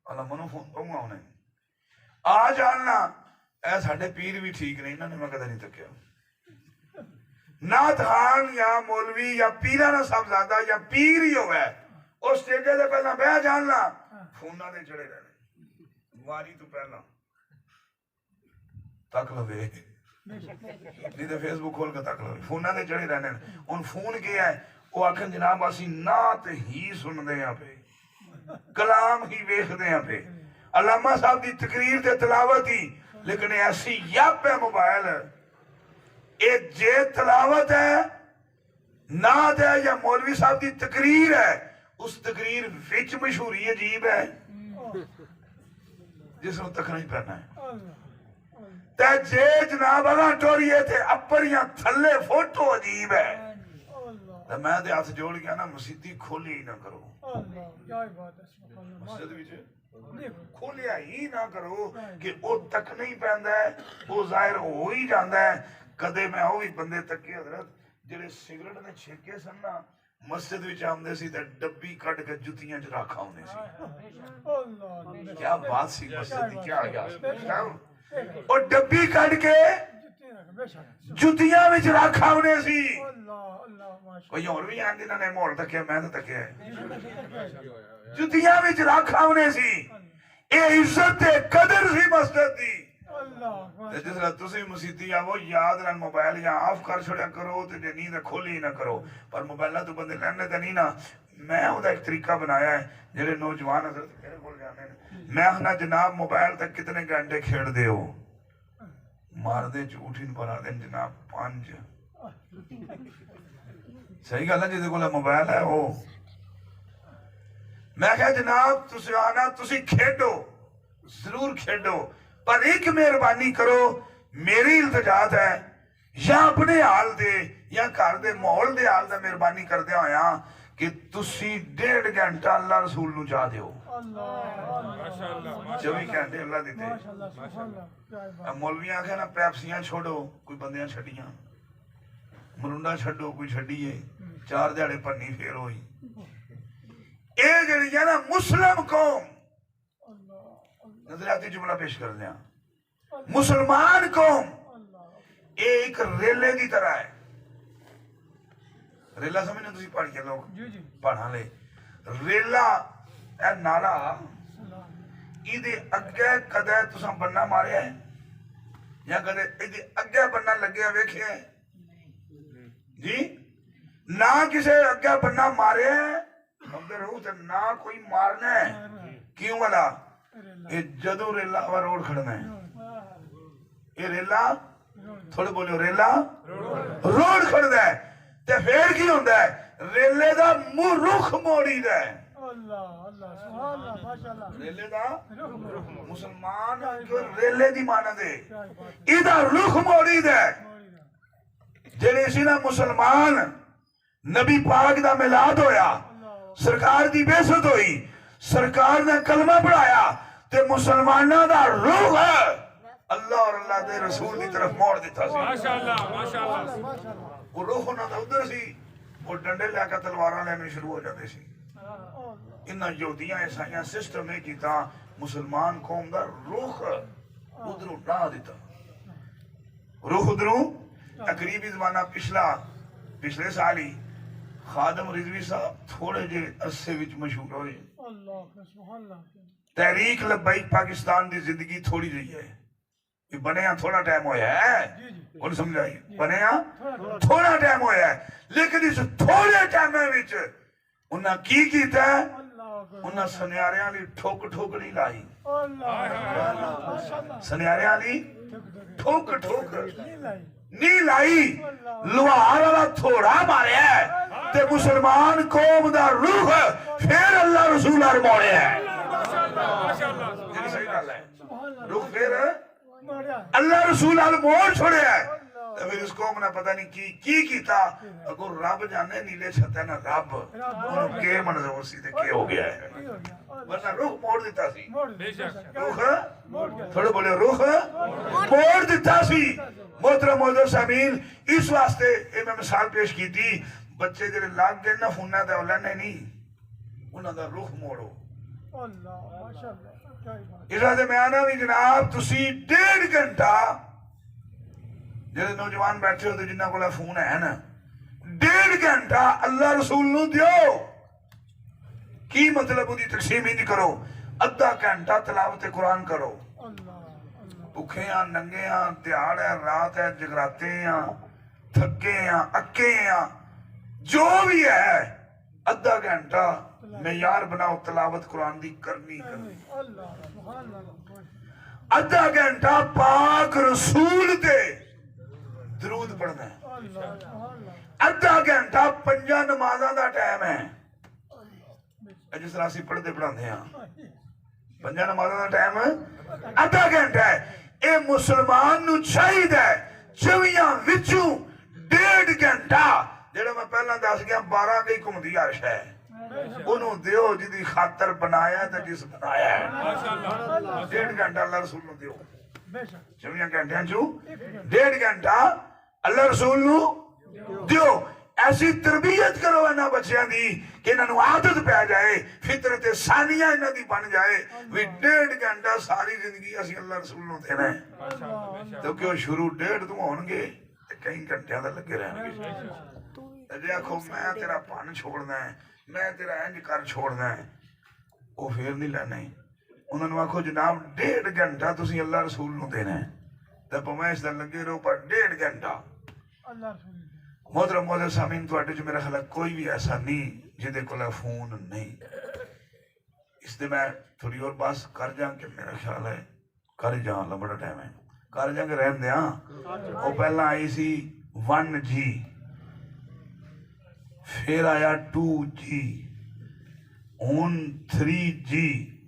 अल्लाह मनो फोन कहूंगा उन्हें आ जाना ऐ साढ़े पीर भी ठीक नहीं इन्होंने मैं कदे नहीं तकिया। नाथ खान या मौलवी या पीरा ना साहबजादा या पीर ही होवे उस स्टेजे ते पहला बह जाना फोना ते चढ़े रहने वारी तो पहला तक लवे नहीं तो फेसबुक खोल के तक लवे फोना ते चढ़े रहने। हुन फोन क्या है वो आखन जनाब असी नात ही सुनदे हां पे कलाम ही वेखदे हां पे अल्लामा साहब दी तकरीर ते तिलावत ही लेकिन ऐसी याप है मोबाइल ए जे तिलावत है नात है या मौलवी साहब दी तकरीर है उस तकरीर विच मशहूरी अजीब है जिसको तकना ही पैना है। ते जे जनाब अगर टोरिए थे अपरियां थल्ले फोटो अजीब है ते मैं ते हाथ जोड़ गया ना मसीती खोली ही ना करो। मस्जिद विच खोलिया ही ना करो कि वो तक नहीं पैंदा है वो जाहिर हो ही जाता है। कदे मैं वो भी बंदे तके हजरत जेडे सिगरेट ने छेके सन ना मस्जिद विच आंदे सी ते डब्बी कट के जुतियां च रख आउंदे सी। क्या बात सी मस्जिद दी क्या गया और डब्बी कट के जुतियां विच रख आउंदे सी। कोई और भी आंदे ना ने मोड़ तके मैं तो तके जुतियां विच रख आउंदे सी। ए इज्जत ते कदर सी मस्जिद दी। जिसला तुसी मसीती आवो याद रन मोबाइल या ऑफ कर छोड़ा करो ते जे नींद खोली ना करो पर मोबाइल तो बंदे लेने ते नहीं ना। मैं ओदा एक तरीका बनाया है जेडे नौजवान हजरत मेरे कोल जाने मैं ना जनाब मोबाइल तक कितने घंटे खेड़ दे हो मार दे झूठ ही बना दे जनाब 5 सही गल है जिदे कोल मोबाइल है वो मैं कहा जनाब तुसी आना तुसी खेडो जरूर खेडो पर एक मेहरबानी करो मेरी इल्तजात है या अपने हाल दे या घर दे माहौल दे हाल दा मेहरबानी करदे होया कि तुसी 1.5 घंटा अल्लाह रसूल नु चाह दियो। 24 घंटे अल्लाह दिते। मौलवियां आखे ना पैप्सियां छोड़ो कोई बंदियां छड़ियां मरुंडा छड्डो कोई छड्डिए 4 दिहाड़े भन्नी फेर होई ए जेड़ी है ना मुस्लिम कौम नजरियाती जुमला पेश कर दिया मुसलमान कौम एक रेले की तरह है। रेला समझने तुसी पहाड़िया लोग पहाड़ा ले रेला ए नाला इदे अगे कदे तुसा बन्ना मारिया है या कदे इदे अगे बन्ना लगे वेखे जी ना किसे अगे बन्ना मारे अगर हो तो ना कोई मारना है क्यों वाला ये जदों रेला वा रोड खड़ना है ये रेला थोड़े बोलियो रेला रोड खड़दा है ते फिर की होंदा है रेले दा मुंह रुख मोड़ीदा है अल्लाह अल्लाह सुभान अल्लाह माशाल्लाह रेले दा मुसलमान जो रेले दी माना दे इदा रुख मोड़ीदा है जेड़े सी ना मुसलमान नबी पाक दा मिलाद होया सरकार दी बेइज्जत हुई सरकार ने कलमा पढ़ाया ते मुसलमाना दा रूह अल्लाह और अल्लाह दे रसूल दी तरफ मोड़ दिता सी माशाअल्लाह माशाअल्लाह वो रूह ना दा उधर सी वो डंडे लेकर तलवारां लेने शुरू हो जाते सी इन्हां यहूदियां ईसाइयां सिस्टम ने कीता मुसलमान कौम दा रूह उधरों ला दिता रूह उधरों तकरीबी जमाना पिछले साल ही खादम रिजवी साहब थोड़े जे अरसे विच मशहूर होए अल्लाह सुभान अल्लाह तहरीक लब्बैक पाकिस्तान दी जिंदगी थोड़ी रही है ये बनया थोड़ा टाइम होया है और समझाई बनया थोड़ा टाइम होया है लेकिन इस थोड़े टाइम विच उन्हां की कीता उन्हां सुनियारियां ली ठोक ठोक नहीं लाई अल्लाह सुनियारियां ली ठोक ठोक नहीं लाई लुहार वाला थोड़ा मारिया है ते मुसलमान कौम दा रूह फिर अल्लाह रसूल हर मोड़े है सही गल है रूह फिर अल्लाह रसूल हर मोड़ छोड़े है तो फिर इस कौम ने पता नहीं की कीता अगो रब जाने नीले छते ना रब उन्होंने के मंजूर सी ते के हो गया है वरना रूह मोड़ दिता सी रूह थोड़े बोले रूह मोड़ दिता सी मोहतरम मौजूद सामीन इस वास्ते ये मैं मिसाल पेश की थी बच्चे जेडे लग गए ना फोना ते लेने नहीं उन्हां दा रुख मोड़ो अल्लाह माशाअल्लाह क्या बात इस वास्ते मैं आना भी जनाब तुसी 1.5 घंटा जेडे नौजवान बैठे हो जिन्हां कोल फोन है ना 1.5 घंटा अल्लाह रसूल नू दियो की मतलब उदी तकसीम ही नहीं करो आधा घंटा तिलावत कुरान करो अल्लाह भुखे आ नंगे आ दिहाड़ है रात है जगराते आ थके आ अके आ जो भी है आधा घंटा मेयार बनाओ तिलावत कुरान दी करनी अल्लाह सुभान अल्लाह आधा घंटा पाक रसूल दे दरूद पढ़ना है अल्लाह सुभान अल्लाह आधा घंटा पंजा नमाज़ां दा टाइम है जिस तरह ਅਸੀਂ पढ़ते पढ़ाते हैं पंजा नमाज़ां दा टाइम आधा घंटा है ये मुसलमान नू चाहिए 24 विचों 1.5 घंटा जेड़ा मैं पहला दस गया 12 गई घूमती अर्श है ओनू दियो जिदी खातर बनाया ते जिस बनाया है 1.5 घंटा अल्लाह रसूल नू दियो बेशक 24 घंटियां चू 1.5 घंटा अल्लाह रसूल नू दियो ऐसी तरबियत करो इन्हां बच्चियां दी कि इन्हां नू आदत पै जाए फितरत सानिया इन्हां दी बन जाए भी 1.5 घंटा सारी जिंदगी असीं अल्लाह रसूल नू देना है क्योंकि वो शुरू 1.5 तो होणगे ते कई घंटियां दा लगे रहणगे अजे आखो मैं तेरा भन छोड़ना है मैं तेरा इंज कर छोड़ना है वो फिर नहीं लेना है उन्होंने आखो जनाब 1.5 घंटा तुसी अल्लाह रसूल नू देना है ते भावें इसदा लगे रहो पर 1.5 घंटा अल्लाह रसूल मोहतरम मौजूद सामीन तुहाडे च मेरा ख्याल है कोई भी ऐसा नहीं जिहदे कोल फोन नहीं इसलिए मैं थोड़ी और बात कर जाऊं कि मेरा ख्याल है कर जाऊं बड़ा टाइम है कर जाऊंगे रहन दिया वो पहला आई सी 1G फिर आया 2G हूं 3G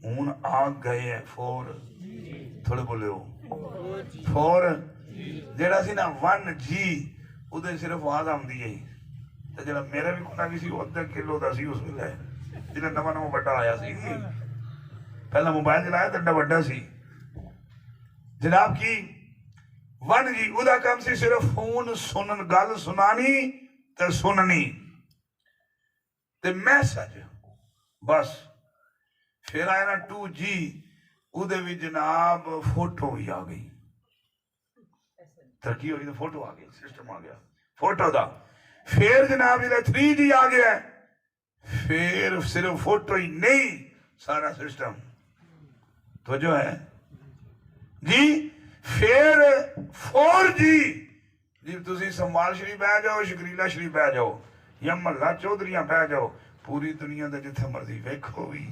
हूं आ गए है 4 थोड़े बोले हो 4 जेड़ा सी ना 1G उदे सिर्फ आवाज आती है तो जरा मेरा भी कोना भी सी अद्धा किलो का सी उस वेले जिन्हें नवा नवा बड़ा आया सी पहला मोबाइल चलाया तो एडा बड़ा सी जनाब की 1G उदा काम सी सिर्फ फोन सुनन गल सुनानी ते सुननी ते मैसेज बस फिर आया ना 2G उदे भी जनाब फोटो भी आ गई तरक्की होगी तो फोटो आ गई सिस्टम आ गया फोटो दा फिर जनाब जिला 3G आ गया फिर सिर्फ फोटो ही नहीं सारा सिस्टम तो जो है जी फिर 4G जी तुसी संवाल शरीफ बह जाओ, शकरीला शरीफ बह जाओ, या महला चौधरियां बह जाओ, पूरी दुनिया दे जिथे मर्जी वेखो भी,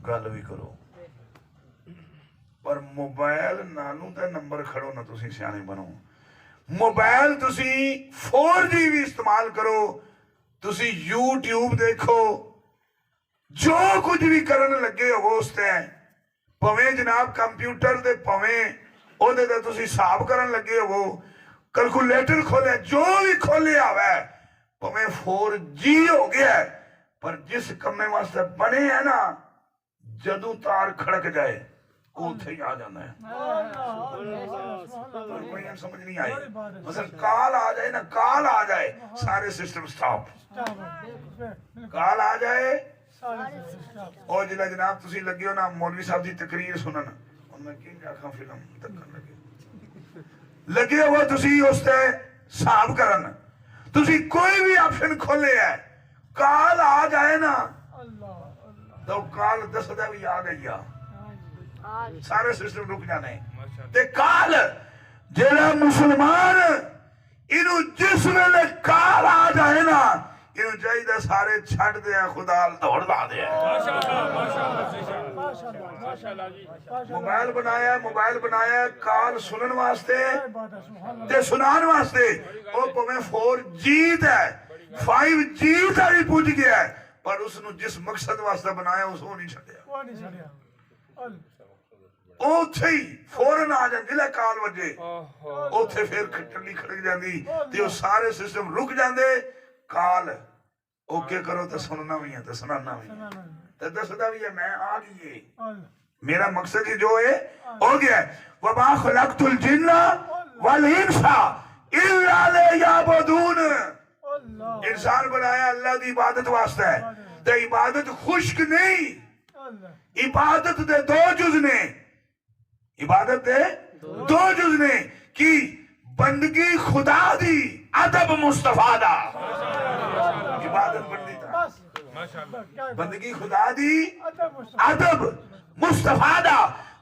गल भी करो, पर मोबाइल नानू ते नंबर खड़ो ना, तुसी सियाने बनो। मोबाइल तुसी 4G भी इस्तेमाल करो, तुसी YouTube देखो, जो कुछ भी करन लगे हो उस ते भावें जनाब कंप्यूटर दे भावें ओहदे ते तुसी हिसाब करन लगे हो, कैलकुलेटर खोले, जो भी खोले आवे, भावें 4G हो गया है, पर जिस कमे वास्ते बने है ना, जदू तार खड़क जाए उथे ही आ जाना है। कोई समझ नहीं आई, मतलब काल आ जाए ना, काल आ जाए, सारे सिस्टम स्टॉप, काल आ जाए। और जिला जनाब तुसी लगे हो ना मौलवी साहब की तकरीर सुनन, उन्हें किंज आखा फिल्म तकन लगे हो, तुसी उसते हिसाब करन, तुसी कोई भी ऑप्शन खोले है, काल आ जाए ना, तो काल दसदा भी आ गई आ, सारे सिस्टम रुक जाने। ते काल जेड़ा मुसलमान इनू जिस वेले काल आ जाए ना, इनू चाहिए सारे छड़ दे, खुदा दौड़ ला दे। मोबाइल बनाया, मोबाइल बनाया काल सुनन वास्ते ते सुनान वास्ते, ओ भावें 4G है 5G दा भी पुज गया है, पर उसनु जिस मकसद वास्ते बनाया उस नहीं छड़िया, उथे ही फौरन आ जाए, जिले काल वजे उथे फिर टल्ली खड़क जाती, ते वो सारे सिस्टम रुक जाते। काल ओके करो तो सुनना भी है, तो सुनाना भी है, तो दसदा भी है मैं आ गई है, मेरा मकसद ही जो है हो गया। वमा खलक़तुल जिन्ना वल इंसा इल्ला लियअबुदून, इंसान बनाया अल्लाह की इबादत वास्ते है, ते इबादत खुश्क नहीं, इबादत दे दो जुज ने, इबादत दे दो जुज ने कि बंदगी खुदा दी, अदब मुस्तफा दा, इबादत बंदी दा, बंदगी खुदा दी, अदब मुस्तफा दा,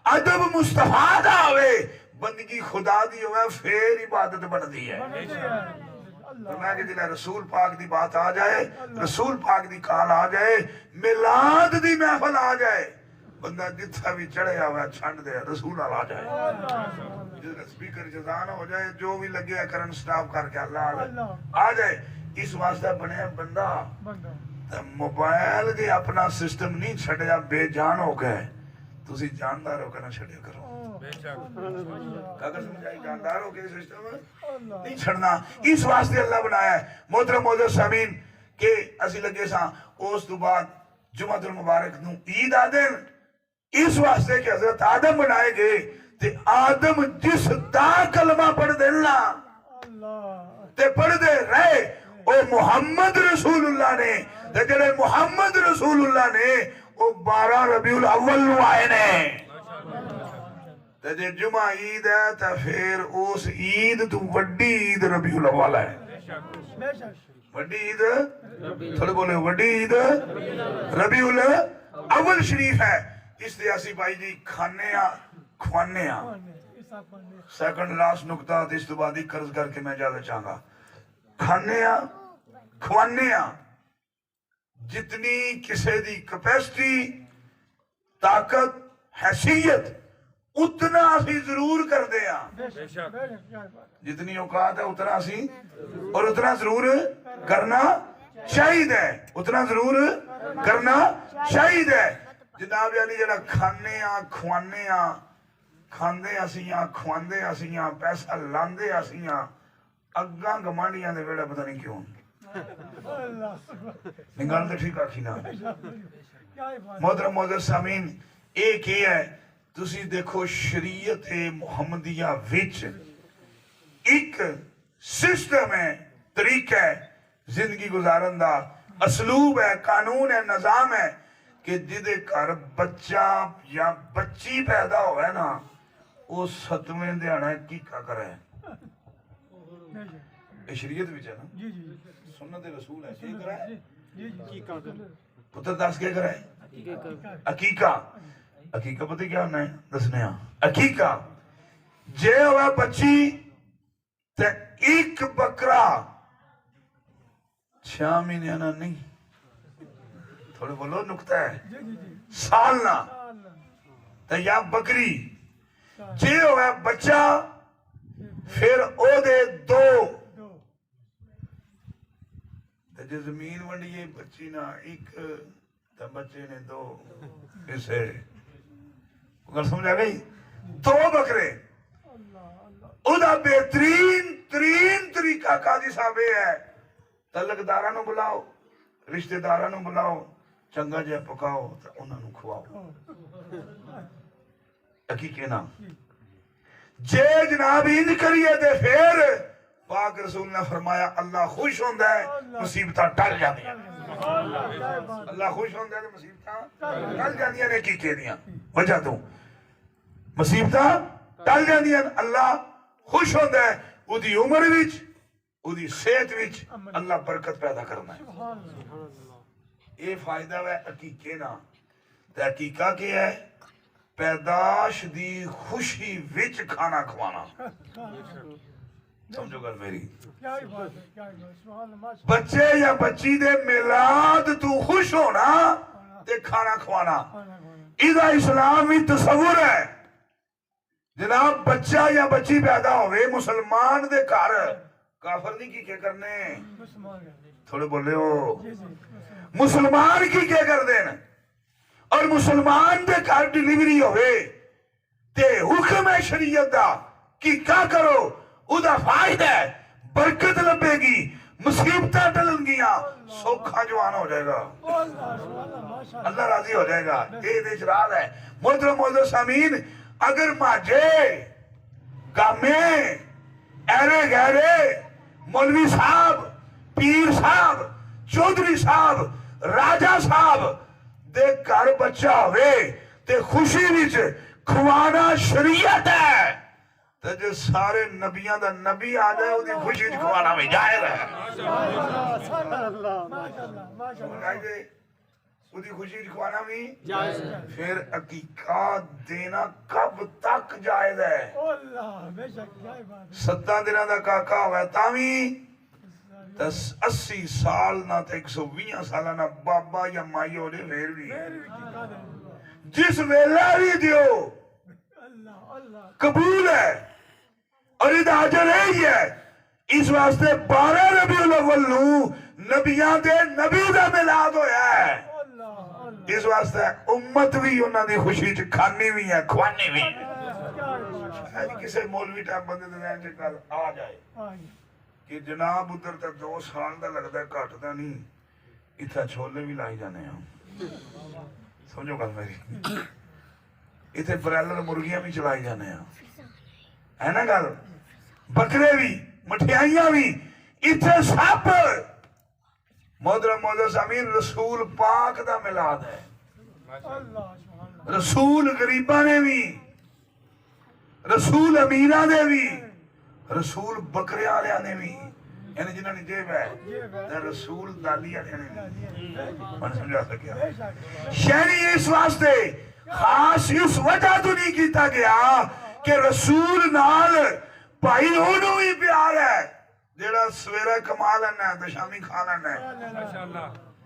अदब मुस्तफा दा होवे, बंदगी खुदा दी होवे, फिर इबादत बनदी है। फरमाया कि जिला रसूल पाक दी बात आ जाए, रसूल पाक दी काल आ जाए, मिलाद दी महफिल आ जाए, बंदा जिथा भी चढ़े हुआ छंड दे, रसूल आ जाए, स्पीकर जजान हो जाए, जो भी लगे करन स्टॉप करके अल्लाह आ जाए। इस वास्ते बने बंदा मोबाइल दे अपना सिस्टम नहीं छड़िया, बेजान हो गए, तुसी जानदार हो कर छड़िया करो, समझाई जानदार हो के सिस्टम नहीं छड़ना। इस वास्ते अल्लाह बनाया है। मोहतरम मौजूद सामीन के असी लगे सा उस तो बाद जुमातुल मुबारक नू ईद आ दिन, इस वास्ते कि हजरत आदम बनाए गए, ते आदम जिस दा कलमा पढ़ देना ते पढ़ दे रहे, ओ मुहम्मद रसूलुल्लाह ने, ते जेड़े मुहम्मद रसूलुल्लाह ने ओ 12 रबीउल अव्वल नू आए ने, ते जे जुमा ईद है तो फिर उस ईद तू वड्डी ईद रबीउल अव्वल है। वड्डी ईद थोड़े बोले, वड्डी ईद रबीउल अव्वल शरीफ है। इसलिए असी भाई जी खाने खुआने, सेकंड लास्ट नुकता, इस तो बाद ही कर्ज करके मैं ज्यादा चाहूंगा, खाने खुआने, जितनी किसी दी कैपेसिटी, ताकत, हैसियत, उतना असी जरूर करते हैं, जितनी औकात है उतना असी, और उतना जरूर करना चाहिए, उतना जरूर करना चाहिए। जनाब यानी जरा खाने खुआने, खांदे असी खुआंदे असी, पैसा लांदे असी, अग्गा गमांडियां दे वेड़े पता नहीं क्यों, गल तो ठीक आखी ना। मोहतरम मौजूद सामीन, एक ही है, तुसी देखो शरीयत मुहम्मदिया विच एक सिस्टम है, तरीका है जिंदगी गुजारन दा, असलूब है, कानून है, निजाम है कि जिदे घर बच्चा या बच्ची पैदा होवे ना, वो 7वें दिहाड़े कीका करे, शरीयत विच है ना, सुन्नत रसूल है, की करे पुत्र दस के करे, अकीका, अकीका पता क्या होना है, दसने अकीका जे होवे बच्ची ते एक बकरा 6 महीने ना नहीं, थोड़े बोलो नुकता है, जी जी जी साल ना अल्लाह ते या बकरी जे होया बच्चा फिर ओदे 2 दो ते जे जमीन वंडिए बच्ची ना एक ते बच्चे ने 2 इसे गल समझ आ गई। 2 बकरे अल्लाह अल्लाह ਉਹਦਾ ਤਰੀਨ ਤਰੀਕਾ ਕਾਜ਼ੀ ਸਾਹਿਬ ਇਹ ਹੈ, ਤਲਕਦਾਰਾਂ ਨੂੰ ਬੁਲਾਓ, ਰਿਸ਼ਤੇਦਾਰਾਂ ਨੂੰ ਬੁਲਾਓ, ਚੰਗਾ ਜਿਹਾ ਪਕਾਓ ਤੇ ਉਹਨਾਂ ਨੂੰ ਖਵਾਓ। ਹਕੀਕੇ ਨਾ ਜੇ ਜਨਾਬ ਇੰਜ ਕਰੀਏ ਤੇ ਫਿਰ ਪਾਕ ਰਸੂਲ ਨੇ ਫਰਮਾਇਆ ਅੱਲਾ ਖੁਸ਼ ਹੁੰਦਾ ਹੈ, ਮੁਸੀਬਤਾਂ ਟਲ ਜਾਂਦੀਆਂ। ਅੱਲਾ ਖੁਸ਼ ਹੁੰਦਾ ਹੈ ਤੇ ਮੁਸੀਬਤਾਂ ਟਲ ਜਾਂਦੀਆਂ ਨੇ। ਹਕੀਕੇ ਦੀਆਂ ਵਜ੍ਹਾ ਤੋਂ ਮੁਸੀਬਤਾਂ ਟਲ ਜਾਂਦੀਆਂ। ਅੱਲਾ खुश होता है, उदी उम्र विच, उदी सेहत विच अल्लाह बरकत पैदा करना है। ये फायदा है हकीके ना। ते हकीका क्या है? पैदाश दी खुशी विच खाना खवाना। समझो गल मेरी। क्या ही बात है, क्या ही बात, सुभान अल्लाह माशा बच्चे या बच्ची दे मिलाद तू खुश होना ते खाना खवाना, अल्लाह इदा इस्लाम में तसव्वुर है। जनाब बच्चा या बच्ची पैदा होवे मुसलमान दे घर, काफर नहीं की क्या करने, मुसलमान है थोड़े बोले हो जी जी मुसलमान की क्या कर देन। और मुसलमान दे घर डिलीवरी होवे ते हुक्म है शरीयत दा कि क्या करो, उदा फायदा है, बरकत लभेगी, मुसीबतां टलणगियां, सौखा जवान हो जाएगा, अल्लाह सुभान अल्लाह माशा अल्लाह राजी हो जाएगा। ये देश राज है। मोहतरम सामीन, अगर माजे गामे ऐरे गहरे मौलवी साहब, पीर साहब, चौधरी साहब, राजा साहब दे घर बच्चा होवे ते खुशी विच खवाना शरीयत है, ते जे सारे नबियां दा नबी आ जाए उदी खुशी च खवाना भी जायज है। अल्लाह माशाअल्लाह उदी खुशी च खवाना भी जायज फिर हकीका देना कब तक जायज है? अल्लाह बेशक क्या ही बात है 7 दिनों का काका होवे तावी 80 साल ना ते 120 साल ना बाबा या माई होले फिर भी जिस वेला भी दियो अल्लाह अल्लाह कबूल है। और इदा अजर यही है। इस वास्ते 12 रबीउल अव्वल नू नबियां दे नबी दा मिलाद होया है। अल्लाह अल्लाह इस वास्ते उम्मत भी उन्हां दी खुशी च खानी भी है, खवानी भी। क्या ही बात है किसी मौलवी टाइम बंदे दे वैन च गल आ जाए हाँ कि जनाब उधर तो 2 साल का लगता है, घटता नहीं, इतना छोले भी लाई जाने समझो गल मेरी। इतने ब्रैलर मुर्गियां भी चलाई जाने है ना गल, बकरे भी, मठियाइयां भी, इतने सब मोहतरम सामीन रसूल पाक दा मिलाद है। अल्लाह सुभान अल्लाह रसूल गरीबा ने भी, रसूल अमीरा ने भी, रसूल बकरे वाले ने भी, यानी जिन्होंने जेब है, ते रसूल दाली वाले ने भी। मन समझा सकिया? शहरी इस वास्ते खास इस वजह तो नहीं किया गया कि रसूल नाल भाई ओनू भी प्यार है जेड़ा सवेरे कमा लेना है तो शामी खा लेना है।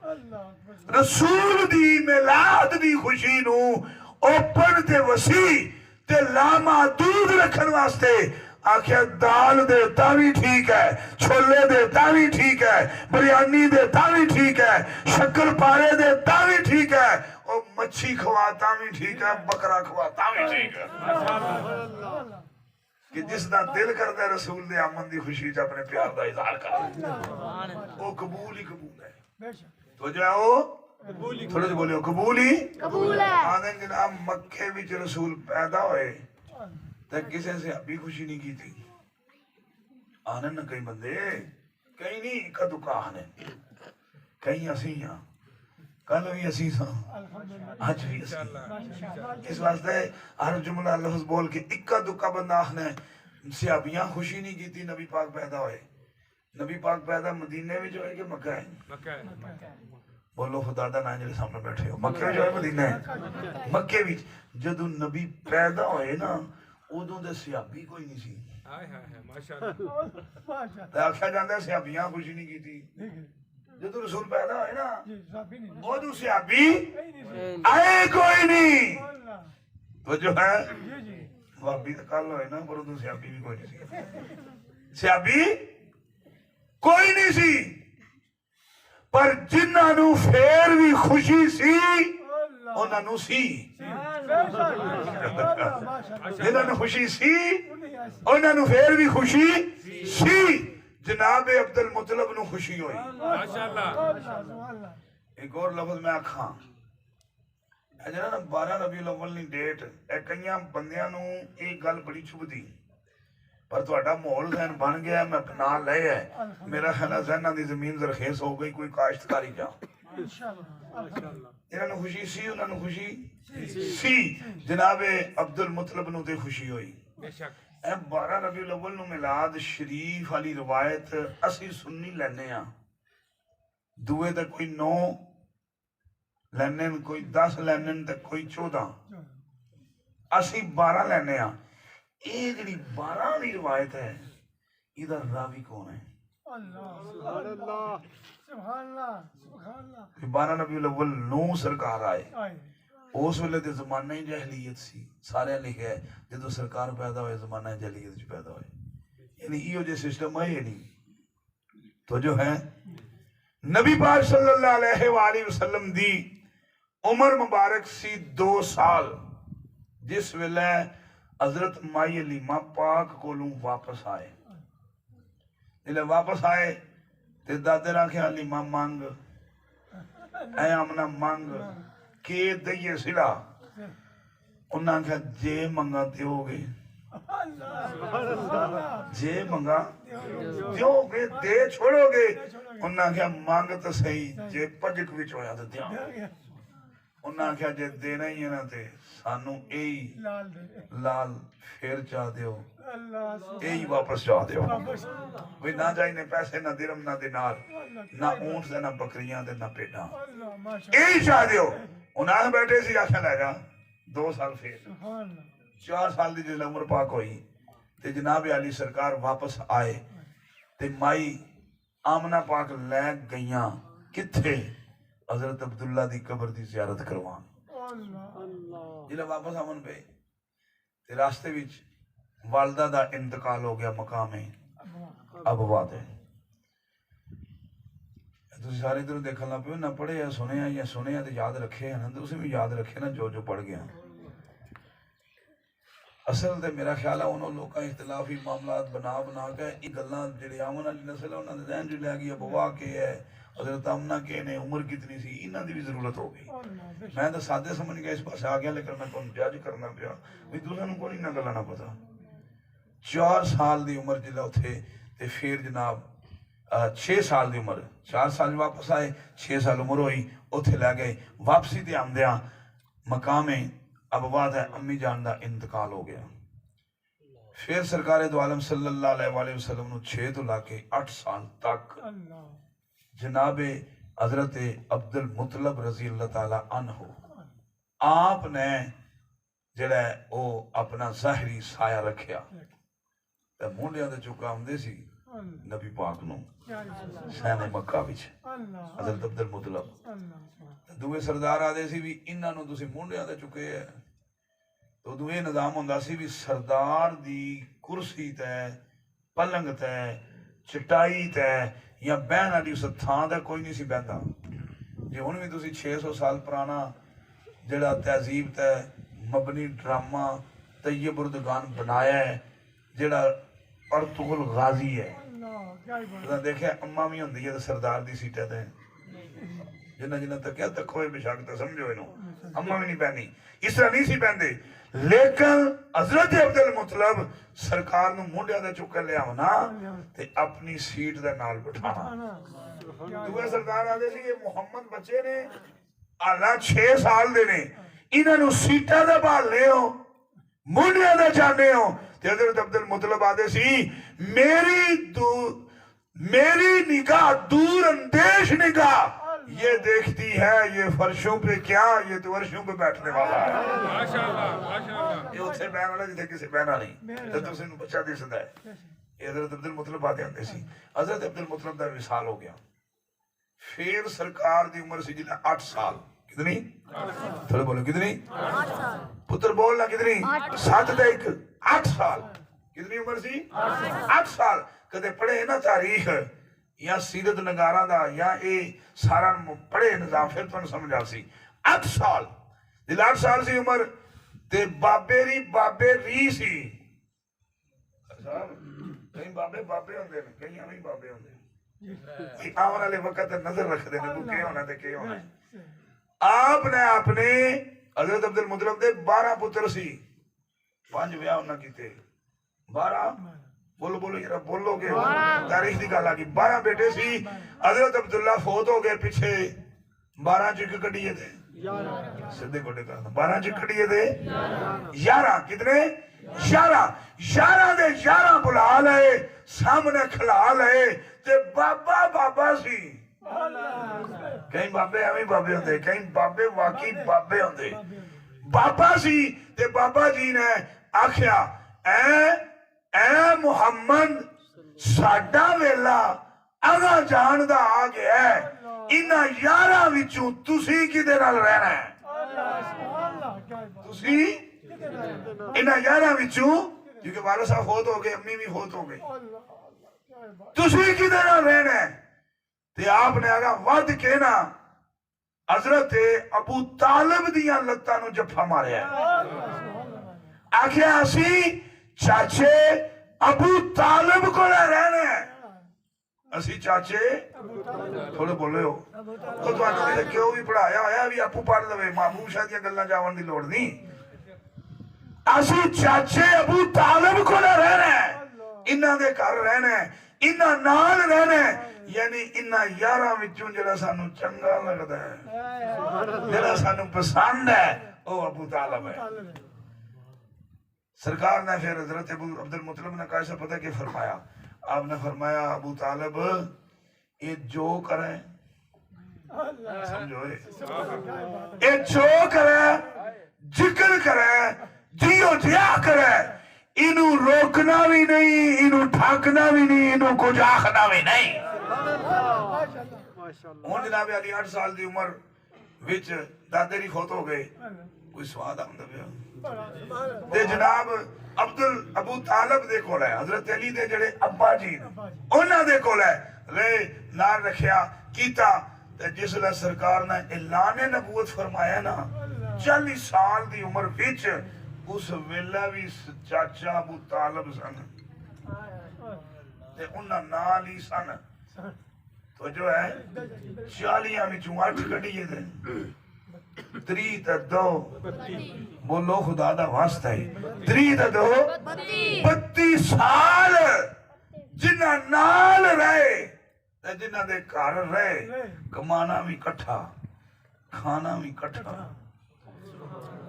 अल्लाह रसूल दी मिलाद दी खुशी नू ओपन ते वसी ते लामादूद रखन वास्ते आखिया दाल दे तावी ठीक है, छोले दे तावी ठीक है, बिरयानी दे तावी ठीक है, शक्कर पारे दे तावी ठीक है, और मच्छी खवा तावी ठीक है, बकरा खवा तावी ठीक है। कि जिसदा दिल करता है रसूल दे आमन दी खुशी च अपने प्यार दा इजहार करे, वो कबूल ही कबूल है। बेशक तो जाओ थोड़े से बोलियो कबूल ही कबूल है। आने जनाब मक्के विच रसूल पैदा होए तो किसी से अभी खुशी नहीं की थी। आने न कई बंदे, कई नहीं इक्का दुक्का आने, कई असी हाँ, कल भी असी सा, आज भी असी। इस वास्ते हर जुमला लफ्ज बोल के इक्का दुक्का बंदा आने सियाबियां खुशी नहीं की थी। नबी पाक पैदा होए, नबी पाक पैदा मदीने में जो है कि मक्का है? बोलो खुदा दा नाम जेड़े सामने बैठे हो, मक्के जो है मदीना है? मक्के विच जदों नबी पैदा होए ना उदों दे सियाबी कोई नहीं सी। हाय हाय हाय माशाअल्लाह माशा ਤੇ ਆਖਿਆ ਜਾਂਦਾ ਸਿਆਬੀਆਂ ਖੁਸ਼ੀ ਨਹੀਂ ਕੀਤੀ ठीक है ਜਦੋਂ ਰਸੂਲ ਪੈਦਾ ਹੋਏ ਨਾ जी साफी नहीं ਉਦੋਂ ਸਿਆਬੀ नहीं ਆਏ ਕੋਈ ਨਹੀਂ अल्लाह तो जो है जी जी भाभी तो कल होए ना पर उदों सियाबी भी कोई नहीं सी सियाबी कोई नहीं सी पर जिन्हां नू फेर भी खुशी सी अल्लाह उन्हां नू सी अल्लाह माशा जिन्हां नू खुशी सी उन्हें ऐसी उन्हां नू फेर भी खुशी सी जनाब अब्दुल मुतलब नू खुशी होई माशाअल्लाह अल्लाह सुभान अल्लाह एक और लफ्ज मैं आखां ਇਹ ਜਿਹੜਾ ਨਾ 12 ਰਬੀਉਲ ਅਵਲ ਦੀ ਡੇਟ ਇਹ ਕਈਆਂ ਬੰਦਿਆਂ ਨੂੰ ਇਹ ਗੱਲ ਬੜੀ ਚੁਭਦੀ ਪਰ ਤੁਹਾਡਾ ਮਾਹੌਲ ਜ਼ਹਿਨ ਬਣ ਗਿਆ ਮੈਂ ਬਣਾ ਲਿਆ ਮੇਰਾ ਖਿਆਲ ਹੈ ਜ਼ਹਿਨਾਂ ਦੀ ਜ਼ਮੀਨ ਜ਼ਰਖੇਜ਼ ਹੋ ਗਈ ਕੋਈ ਕਾਸ਼ਤਕਾਰੀ ਜਾ इंशाअल्लाह अल्लाह ਇਹਨਾਂ ਨੂੰ ਖੁਸ਼ੀ ਸੀ ਉਹਨਾਂ ਨੂੰ ਖੁਸ਼ੀ ਸੀ ਜਨਾਬੇ ਅਬਦੁਲ ਮੁਤਲਬ ਨੂੰ ਤੇ ਖੁਸ਼ੀ ਹੋਈ बेशक ਇਹ 12 ਰਬੀਉਲ ਅਵਲ ਨੂੰ ਮਿਲਾਦ ਸ਼ਰੀਫ ਵਾਲੀ ਰਵਾਇਤ ਅਸੀਂ ਸੁਣਨੀ ਲੈਨੇ ਆ ਦੂਏ ਤੇ ਕੋਈ 9 ਲੈਣੇ ਕੋਈ 10 ਲੈਣੇ ਤੇ ਕੋਈ 14 ਅਸੀਂ 12 ਲੈਣੇ ਆ ਇਹ ਜਿਹੜੀ 12 ਦੀ ਰਵਾਇਤ ਹੈ ਇਹਦਾ ਰਾਵੀ ਕੌਣ ਹੈ अल्लाह सुभान अल्लाह सुभान अल्लाह 12 ਰਬੀਉਲ ਅਵਲ ਨੂੰ ਸਰਕਾਰ ਆਏ आए ਉਸ ਵੇਲੇ ਤੇ ਜ਼ਮਾਨਾ ਹੀ ਜਹਿਲੀਅਤ ਸੀ ਸਾਰਿਆਂ ਲਿਖਿਆ ਹੈ, ਜਦੋਂ ਸਰਕਾਰ ਪੈਦਾ ਹੋਏ ਜ਼ਮਾਨਾ ਜਹਿਲੀਅਤ ਚ ਪੈਦਾ ਹੋਏ ਯਾਨੀ ਇਹੋ ਜਿਹੇ ਸਿਸਟਮ ਹੈ ਨਹੀਂ तो जो है नबी पाक सल्लल्लाहु अलैहि वसल्लम दी उमर मुबारक सी 2 साल जिस वेले हजरत माई अलीमा पाक कोलों वापस आए जिले वापस आए ते दादे आखे अलीमा मंग ऐ आमना मंग के दइए सिला उन्हें आख्या जे मंगा दोगे जे मंगा दोगे दे छोड़ोगे उन्हें आख्या मंग तो सही जे पजक विच होया तो दिया उन्हें आख्या जे देना ही है ना ते सानू यही लाल दे लाल फिर चाह दियो अल्लाह यही वापस चाह दियो वापस भी ना चाहिए पैसे ना दिरम ना दिनार ना ऊंट ते ना बकरियां ते ना भेड़ां अल्लाह माशा यही चाह दियो उन्हें बैठे सी आख्या लै जा 2 साल फिर सुभान अल्लाह 4 साल की जिस उम्र पाक हुई ते जनाब अली सरकार वापस आए ते माई आमना पाक लै गईयां किथे हजरत अब्दुल्ला दी कब्र दी ज़ियारत करवान अल्लाह जिले वापस आवन पे ते रास्ते विच वालदा दा इंतकाल हो गया मकामे अबवा दे तुसीं सारे इधरों देखन लग पे ना पढ़े या सुने ते याद रखे है ना तुसीं भी याद रखे ना जो पढ़ गया असल ते मेरा ख्याल है उन्होंने लोग इख्तलाफी मामलात बना के ये गल्लां जिहड़ी आवन वाली नस्ल है उन्होंने ध्यान च लै गई अबवा के है हजरत अमना के ने उम्र कितनी सी इन्हां दी भी जरूरत हो गई अल्लाह मैं तो सादे समझ गया इस पास आ गया लेकिन मैं तुम जज करना पिया भी दूसरे को नहीं ना गल्लां ना पता 4 साल दी उम्र जिला उथे ते फिर जनाब 6 साल दी उम्र 4 साल वापस आए 6 साल उम्र हुई उथे लै गए वापसी ते आंदियां मकामे अबवाद है अम्मी जान दा इंतकाल हो गया फिर सरकार दो आलम सल्लल्लाहु अलैहि वसल्लम नु 6 तो लाके 8 साल तक अल्लाह जनाबे हजरत अब्दुल मुतलब रजी अल्लाह ताला अन्हु आपने जड़ा ओ अपना ज़ाहरी साया रखिया ते मुंडियां दे चुका आंदे सी नबी पाक नु सैने मक्का विच अल्लाह हजरत अब्दुल मुतलब अल्लाह दूए सरदार आदे सी भी इन्हां नु तुसीं मुंडियां दे चुके है तो दूए निजाम हुंदा सी भी सरदार दी कुर्सी ते पलंग ते चटाई ते या बहन वाली उस थां ते कोई नहीं सी बहंदा जे हुण भी तुसीं 600 साल पुराना जिहड़ा तहजीब ते मबनी ड्रामा तैयब उर्दगान बनाया है जिहड़ा अर्तुगल गाजी है अल्लाह क्या ही बात तुसीं देखिया अम्मा भी हुंदी है ते सरदार दी सीटा ते जिन्ना तक क्या तको बेशक तो समझो इनू अम्मा भी नहीं पहनी इस तरह नहीं सी पहनदे लेकिन हजरत अब्दुल मुतलब सरकार नू मुंडियां दे चुक के लियावना ते अपनी सीट दे नाल बिठाना दूसरे सरदार आदे सी ये मुहम्मद बच्चे ने आला 6 साल दे ने इन्हां नू सीटां दे भालने हो मुंडियां दे जाने हो ते हजरत अब्दुल मुतलब आदे सी मेरी निगाह दूर अंदेश निगाह ये देखती है ये फर्शों पे क्या, ये तो वर्षों पे बैठने वाला है। माशाल्लाह माशाल्लाह ये उत्थे बहन वाला जिथे किसी बहना नहीं तो तुम बच्चा दिसदा है। ये हजरत अब्दुल मुतलब आते होंगे सी। हजरत अब्दुल मुतलब का विसाल हो गया, फिर सरकार की उम्र सी जिला 8 साल। कितनी? थोड़े बोलो कितनी? 8 साल। पुत्र बोलना कितनी? 7 ते 1 8 साल। कितनी उम्र सी? 8 साल। कदे पढ़े ना तारीख या सीरत नगारा दा या ये सारा पढ़े निजाम फिर तुहानू समझ आ सी। 8 साल जिला 8 साल सी उम्र ते बाबे री सी। कई बाबे होंदे ने, कई एवें बाबे होंदे ने। आने वाले वक्त नजर रखते हैं कि होना ते के होना। आपने अपने हजरत अब्दुल मुतलब दे 12 पुत्र सी, 5 विआह उन्हां कीते। 12 बोलो बोलो यार बोलोगे तारीख की गल आ गई। 12 बेटे सी। हजरत अब्दुल्ला फोत हो गए पिछे 12 च एक कड्डिए थे सीधे गोडे कर 12 च कड्डिए थे 11। कितने? 11 दे 11 बुला लए सामने खिला लए ते बाबा सी। कई बाबे एवें बाबे होंदे, कई बाबे वाकई बाबे होंदे। बाबा सी ते बाबा जी ने आख्या ऐ मुहम्मद साडा वेला अगा जान दा आ गया है, इन्हां 11 विचों तुसी किदे नाल रहना है? तुसी इन्हां 11 विचों, क्योंकि वालिद साहब फोत हो गए, अम्मी भी फोत हो गई, तुसी किदे नाल रहना है? ते आपने आगा वध के ना हजरत अबू तालिब दियां लत्तां नूं जफ्फा मारिया। आख्या असी चाचे अबू तालिब को रहना है। असी चाचे थोड़े बोले हो तो तुहानू क्यों भी पढ़ाया होया भी आपू पढ़ लवे, महबूब शाह दियां गल्लां जावन दी लोड़ नहीं। असी चाचे अबू तालिब को रहना है, इन्हां दे घर रहना है, इन्हां नाल रहना है। यानी इन्हां 11 विचों जेड़ा सानू चंगा लगदा है, जेड़ा सानू पसंद है, वो अबू तालिब है। सरकार ने फिर हजरत अब्दुल मुतलब ने कैसा पता कि फरमाया, आपने फरमाया अबू तालिब ये जो करे समझो, ये जो करे जिक्र करे जियो जिया करे, इनू रोकना भी नहीं, इनू ठाकना भी नहीं, इनू कुछ आखना भी नहीं। हुण जनाब अली 8 साल की उम्र विच दादे दी फौत हो गए, कोई स्वाद आंदा पिया ते जनाब अबू तालिब दे कोल है, हजरत अली दे जेड़े अब्बा जी ने उन्हां दे कोल है रहे नाल रखिया कीता। ते जिसले सरकार ने ऐलान नबूवत फरमाया ना 40 साल दी उम्र विच, उस वेला भी चाचा अबू तालिब सन ते उन्हां नाल ही सन। तो जो है 40 विचों 8 कड्डिए थे 3 ते 2 बोलो खुदा दा वास्ता है 3 ते 2 32 साल जिन्ना नाल रहे ते जिन्ना दे घर रहे, कमाना भी इकट्ठा, खाना भी इकट्ठा,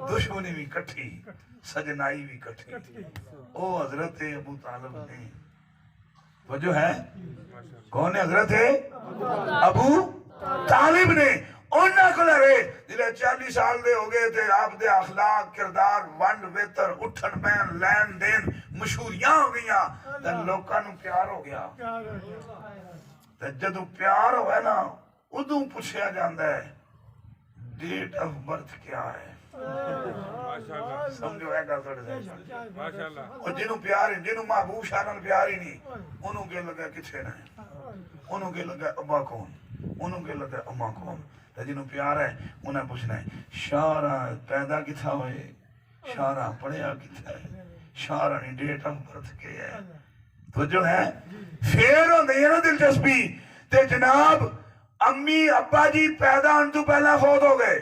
दुश्मनी भी इकट्ठी, सजनाई भी इकट्ठी। ओ हजरत अबू तालिब ने वजह है कौन है? हजरत अबू तालिब ने उन्हां कोल रहे जिले 40 साल दे हो गए थे। आप दे अखलाक किरदार वंड वेतर उठन बैन लैन देन मशहूरियां हो गईयां ते लोकां नूं प्यार हो गया। ते जदों प्यार होवे ना उदों पूछया जांदा है डेट ऑफ बर्थ क्या है। माशाल्लाह समझो है गल थोड़े माशाल्लाह। और जिन्हों प्यार है, जिन्हों महबूब शाह नाल प्यार ही नहीं, उन्हों के लगा किथे ना, उन्हों के लगा अब्बा कौन, उन्हों के लगा अम्मा कौन। ते जिन्हों प्यार है उन्हें पूछना है शारा पैदा किथा होए, शारा पढ़िया किथा है, शारा नी डेट ऑफ बर्थ के है। तो जो है फिर होंदी है ना दिलचस्पी। ते जनाब अम्मी अब्बा जी पैदा होने तो पहला फौत हो गए,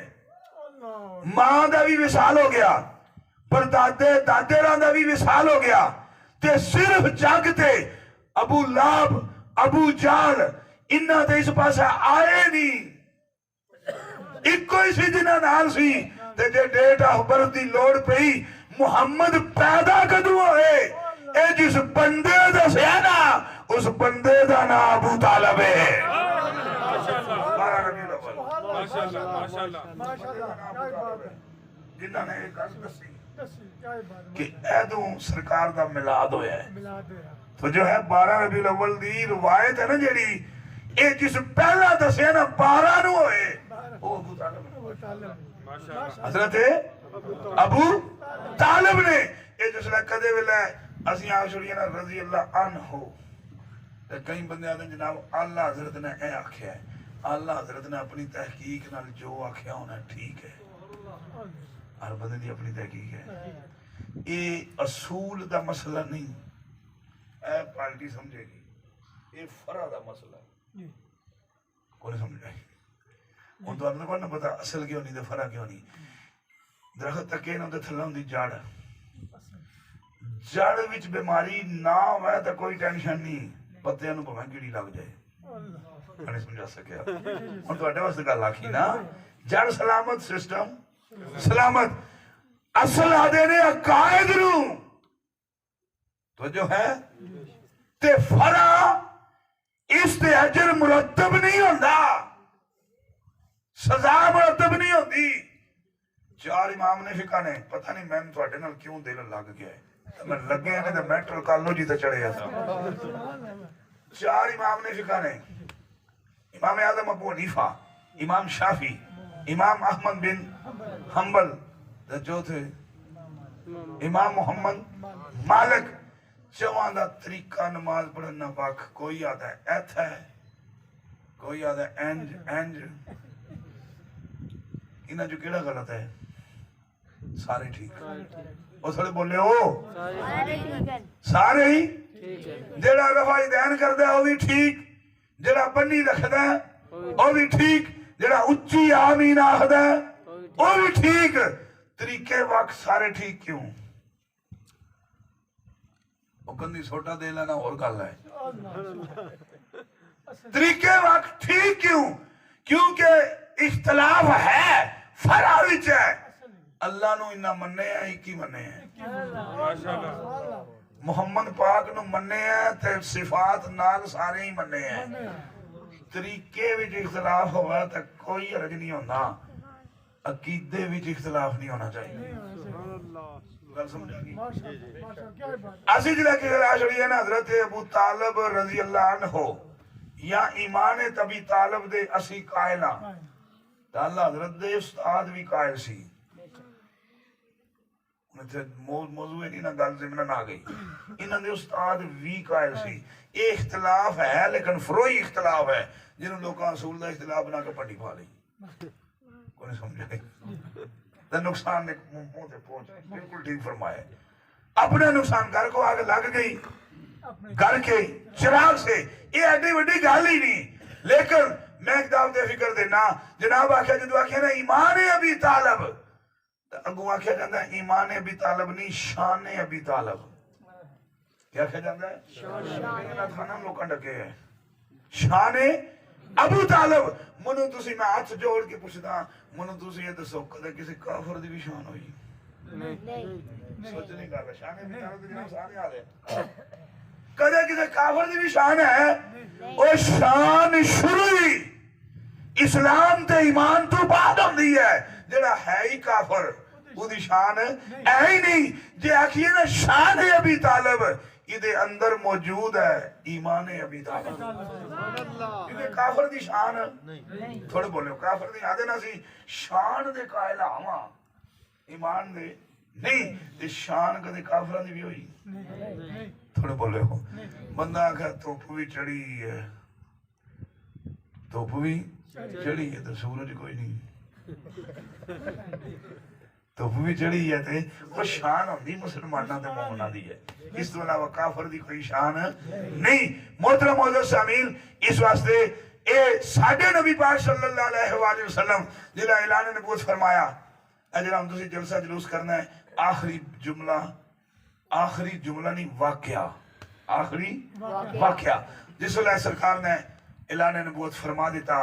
मां का भी विसाल हो गया, पर दादे दादेरां दा भी विसाल हो गया। ते सिर्फ जग ते अबू लाब अबू जाल इन्हां ते इस पासे आए नहीं, इको ही सी जिन्हां नाल सी। ते जे डेट ऑफ बर्थ दी लोड़ पई मुहम्मद पैदा कदों होए, ए जिस बंदे दस्या ना उस बंदे दा नाम अबू तालिब है। माशाल्लाह माशाल्लाह माशाल्लाह क्या ही बात है जिन्हां ने ये गल दसी दसी क्या ही बात कि ऐदों सरकार दा मिलाद होया है मिला दे यार तो जो है 12 रबीउल अव्वल दी रिवायत है ना जेड़ी ये जिस पहला दसिया ना 12 नु होए ओ अबू तालिब वो तालिब माशाल्लाह हजरत अबू तालिब ने ये जिसले कदे वेले ਅਸੀਂ ਆਪ ਛੁੜੀਏ ਨਾ रजी अल्लाह अनहु ते कई बंदे आते जनाब आला हजरत ने ए आख्या है आला हजरत ने अपनी तहकीक नाल जो आख्या होना ठीक है हर बंदे दी अपनी तहकीक है ये असूल दा मसला नहीं ए पार्टी समझेगी ये फरा दा मसला है जी कौन समझाए ਹੁਣ ਤੁਹਾਨੂੰ ਕੋਈ ਨਾ ਪਤਾ ਅਸਲ ਕਿਉਂ ਨਹੀਂ ਤੇ ਫਰਾ ਕਿਉਂ ਨਹੀਂ ਦਰਖਤ ਤੱਕੇ ਨਾ ਤੇ ਥੱਲੇ ਹੁੰਦੀ ਜੜ ਜੜ ਵਿੱਚ ਬਿਮਾਰੀ ਨਾ ਹੋਵੇ ਤਾਂ ਕੋਈ ਟੈਨਸ਼ਨ ਨਹੀਂ ਪੱਤਿਆਂ ਨੂੰ ਭਾਵੇਂ ਕੀੜੀ ਲੱਗ ਜਾਏ ਮੈਂ ਸਮਝਾ ਸਕਿਆ ਹੁਣ ਤੁਹਾਡੇ ਵਾਸਤੇ ਗੱਲ ਆਖੀ ਨਾ ਜੜ ਸਲਾਮਤ ਸਿਸਟਮ ਸਲਾਮਤ ਅਸਲ ਆਦੇ ਨੇ ਅਕਾਇਦ ਨੂੰ तो जो है ते फरा इस ते अजर मुरतब नहीं होता सजा मुरतब नहीं होती चार इमाम ने फिका ने पता नहीं मैं थोड़े नाल क्यों दिल लग गया है मैं लगे ने तो मेंटल कॉलोजी ते चढ़े था चार इमाम ने फिका ने इमाम आजम अबू हनीफा इमाम शाफी इमाम अहमद बिन हंबल जो थे इमाम मोहम्मद मालिक चौहां दा तरीका नमाज पढ़न दा वख कोई आदा है ऐथ है कोई आदा इंज इंज इन्हां जो केड़ा गलत है सारे ठीक ओ थोड़े बोले ओ सारे ही जेड़ा रफाई दैन करदा है ओ भी ठीक जेड़ा बन्नी रखदा है ओ भी ठीक जेड़ा उच्ची आमीन आखदा है ओ भी ठीक तरीके वख सारे ठीक क्यों कंधी छोटा दे लेना और गल है तरीके वक्त ठीक क्यों क्योंकि इख्तलाफ है फरा विच है अल्लाह नु इन्ना मन्ने है एक ही मन्ने है माशाल्लाह मोहम्मद पाक नु मन्ने है ते सिफात नाल सारे ही मन्ने हैं तरीके विच इख्तलाफ होवा ते कोई हरज नहीं होंदा अकीदे विच इख्तलाफ नहीं होना चाहिए गल समझ आ गई माशाल्लाह क्या ही बात असि जिला की गल छड़ी ना हजरत अबू तालिब रजी अल्लाह अन्हु या ईमान तबी तालिब दे असि कायला अल्लाह हजरत दे उस्ताद भी कायल सी उनते मौजू नहीं ना गल जिमन आ गई इन्हां दे उस्ताद भी कायल सी ये इख्तिलाफ है लेकिन फरोई इख्तिलाफ है जिन्हों लोकां असूल दा इख्तिलाफ बना के पट्टी पा ली कोई समझ आई तो नुकसान ने मुंह से पहुंच बिल्कुल ठीक फरमाया अपने नुकसान घर को आगे लग गई घर के चिराग से ये एडी बड़ी गल ही नहीं लेकिन मैं किताब दे फिक्र देना जनाब आख्या जो आख्या ना ईमान अबी तालिब तो अगू आख्या जाता है ईमान अबी तालिब नहीं शान अबी तालिब क्या आख्या जाता है खाना लोग डके है शान अबू तालिब मनु तुसी मैं हाथ जोड़ के पूछदा मनु तुसी ये दसो कदे किसी काफिर दी भी शान होई नहीं सोचने का शान अबू तालिब दी नाम सारे आ गए कदे किसी काफिर दी भी शान है ओ शान शुरू ही इस्लाम ते ईमान तो बाद होंदी है जेड़ा है ही काफिर ओदी शान है ही नहीं जे आखिए ना शान है अबी तालिब इदे अंदर मौजूद है ईमान अबी तालिब इदे काफिर दी शान नहीं थोड़े बोलो काफिर दी आदे ना सी शान दे कायल आवा ईमान दे नहीं ते शान कदे काफिरां दी भी होई नहीं थोड़े बोले हो बंदा आखा धुप भी चढ़ी है धुप भी चढ़ी है तो सूरज कोई नहीं धुप भी चढ़ी है ते वो शान होंदी मुसलमानां ते मोमिनां दी है इस तो अलावा काफिर दी कोई शान नहीं मोहतरम मोअज़्ज़ज़ शामिल इस वास्ते ए साडे नबी पाक सल्लल्लाहु अलैहि वसल्लम जिला ऐलान नबूवत फरमाया अजरा हम तुसी जलसा जुलूस करना है आखिरी जुमला नहीं वाकया आखिरी वाकया जिस वेले सरकार ने ऐलान नबूवत फरमा दिता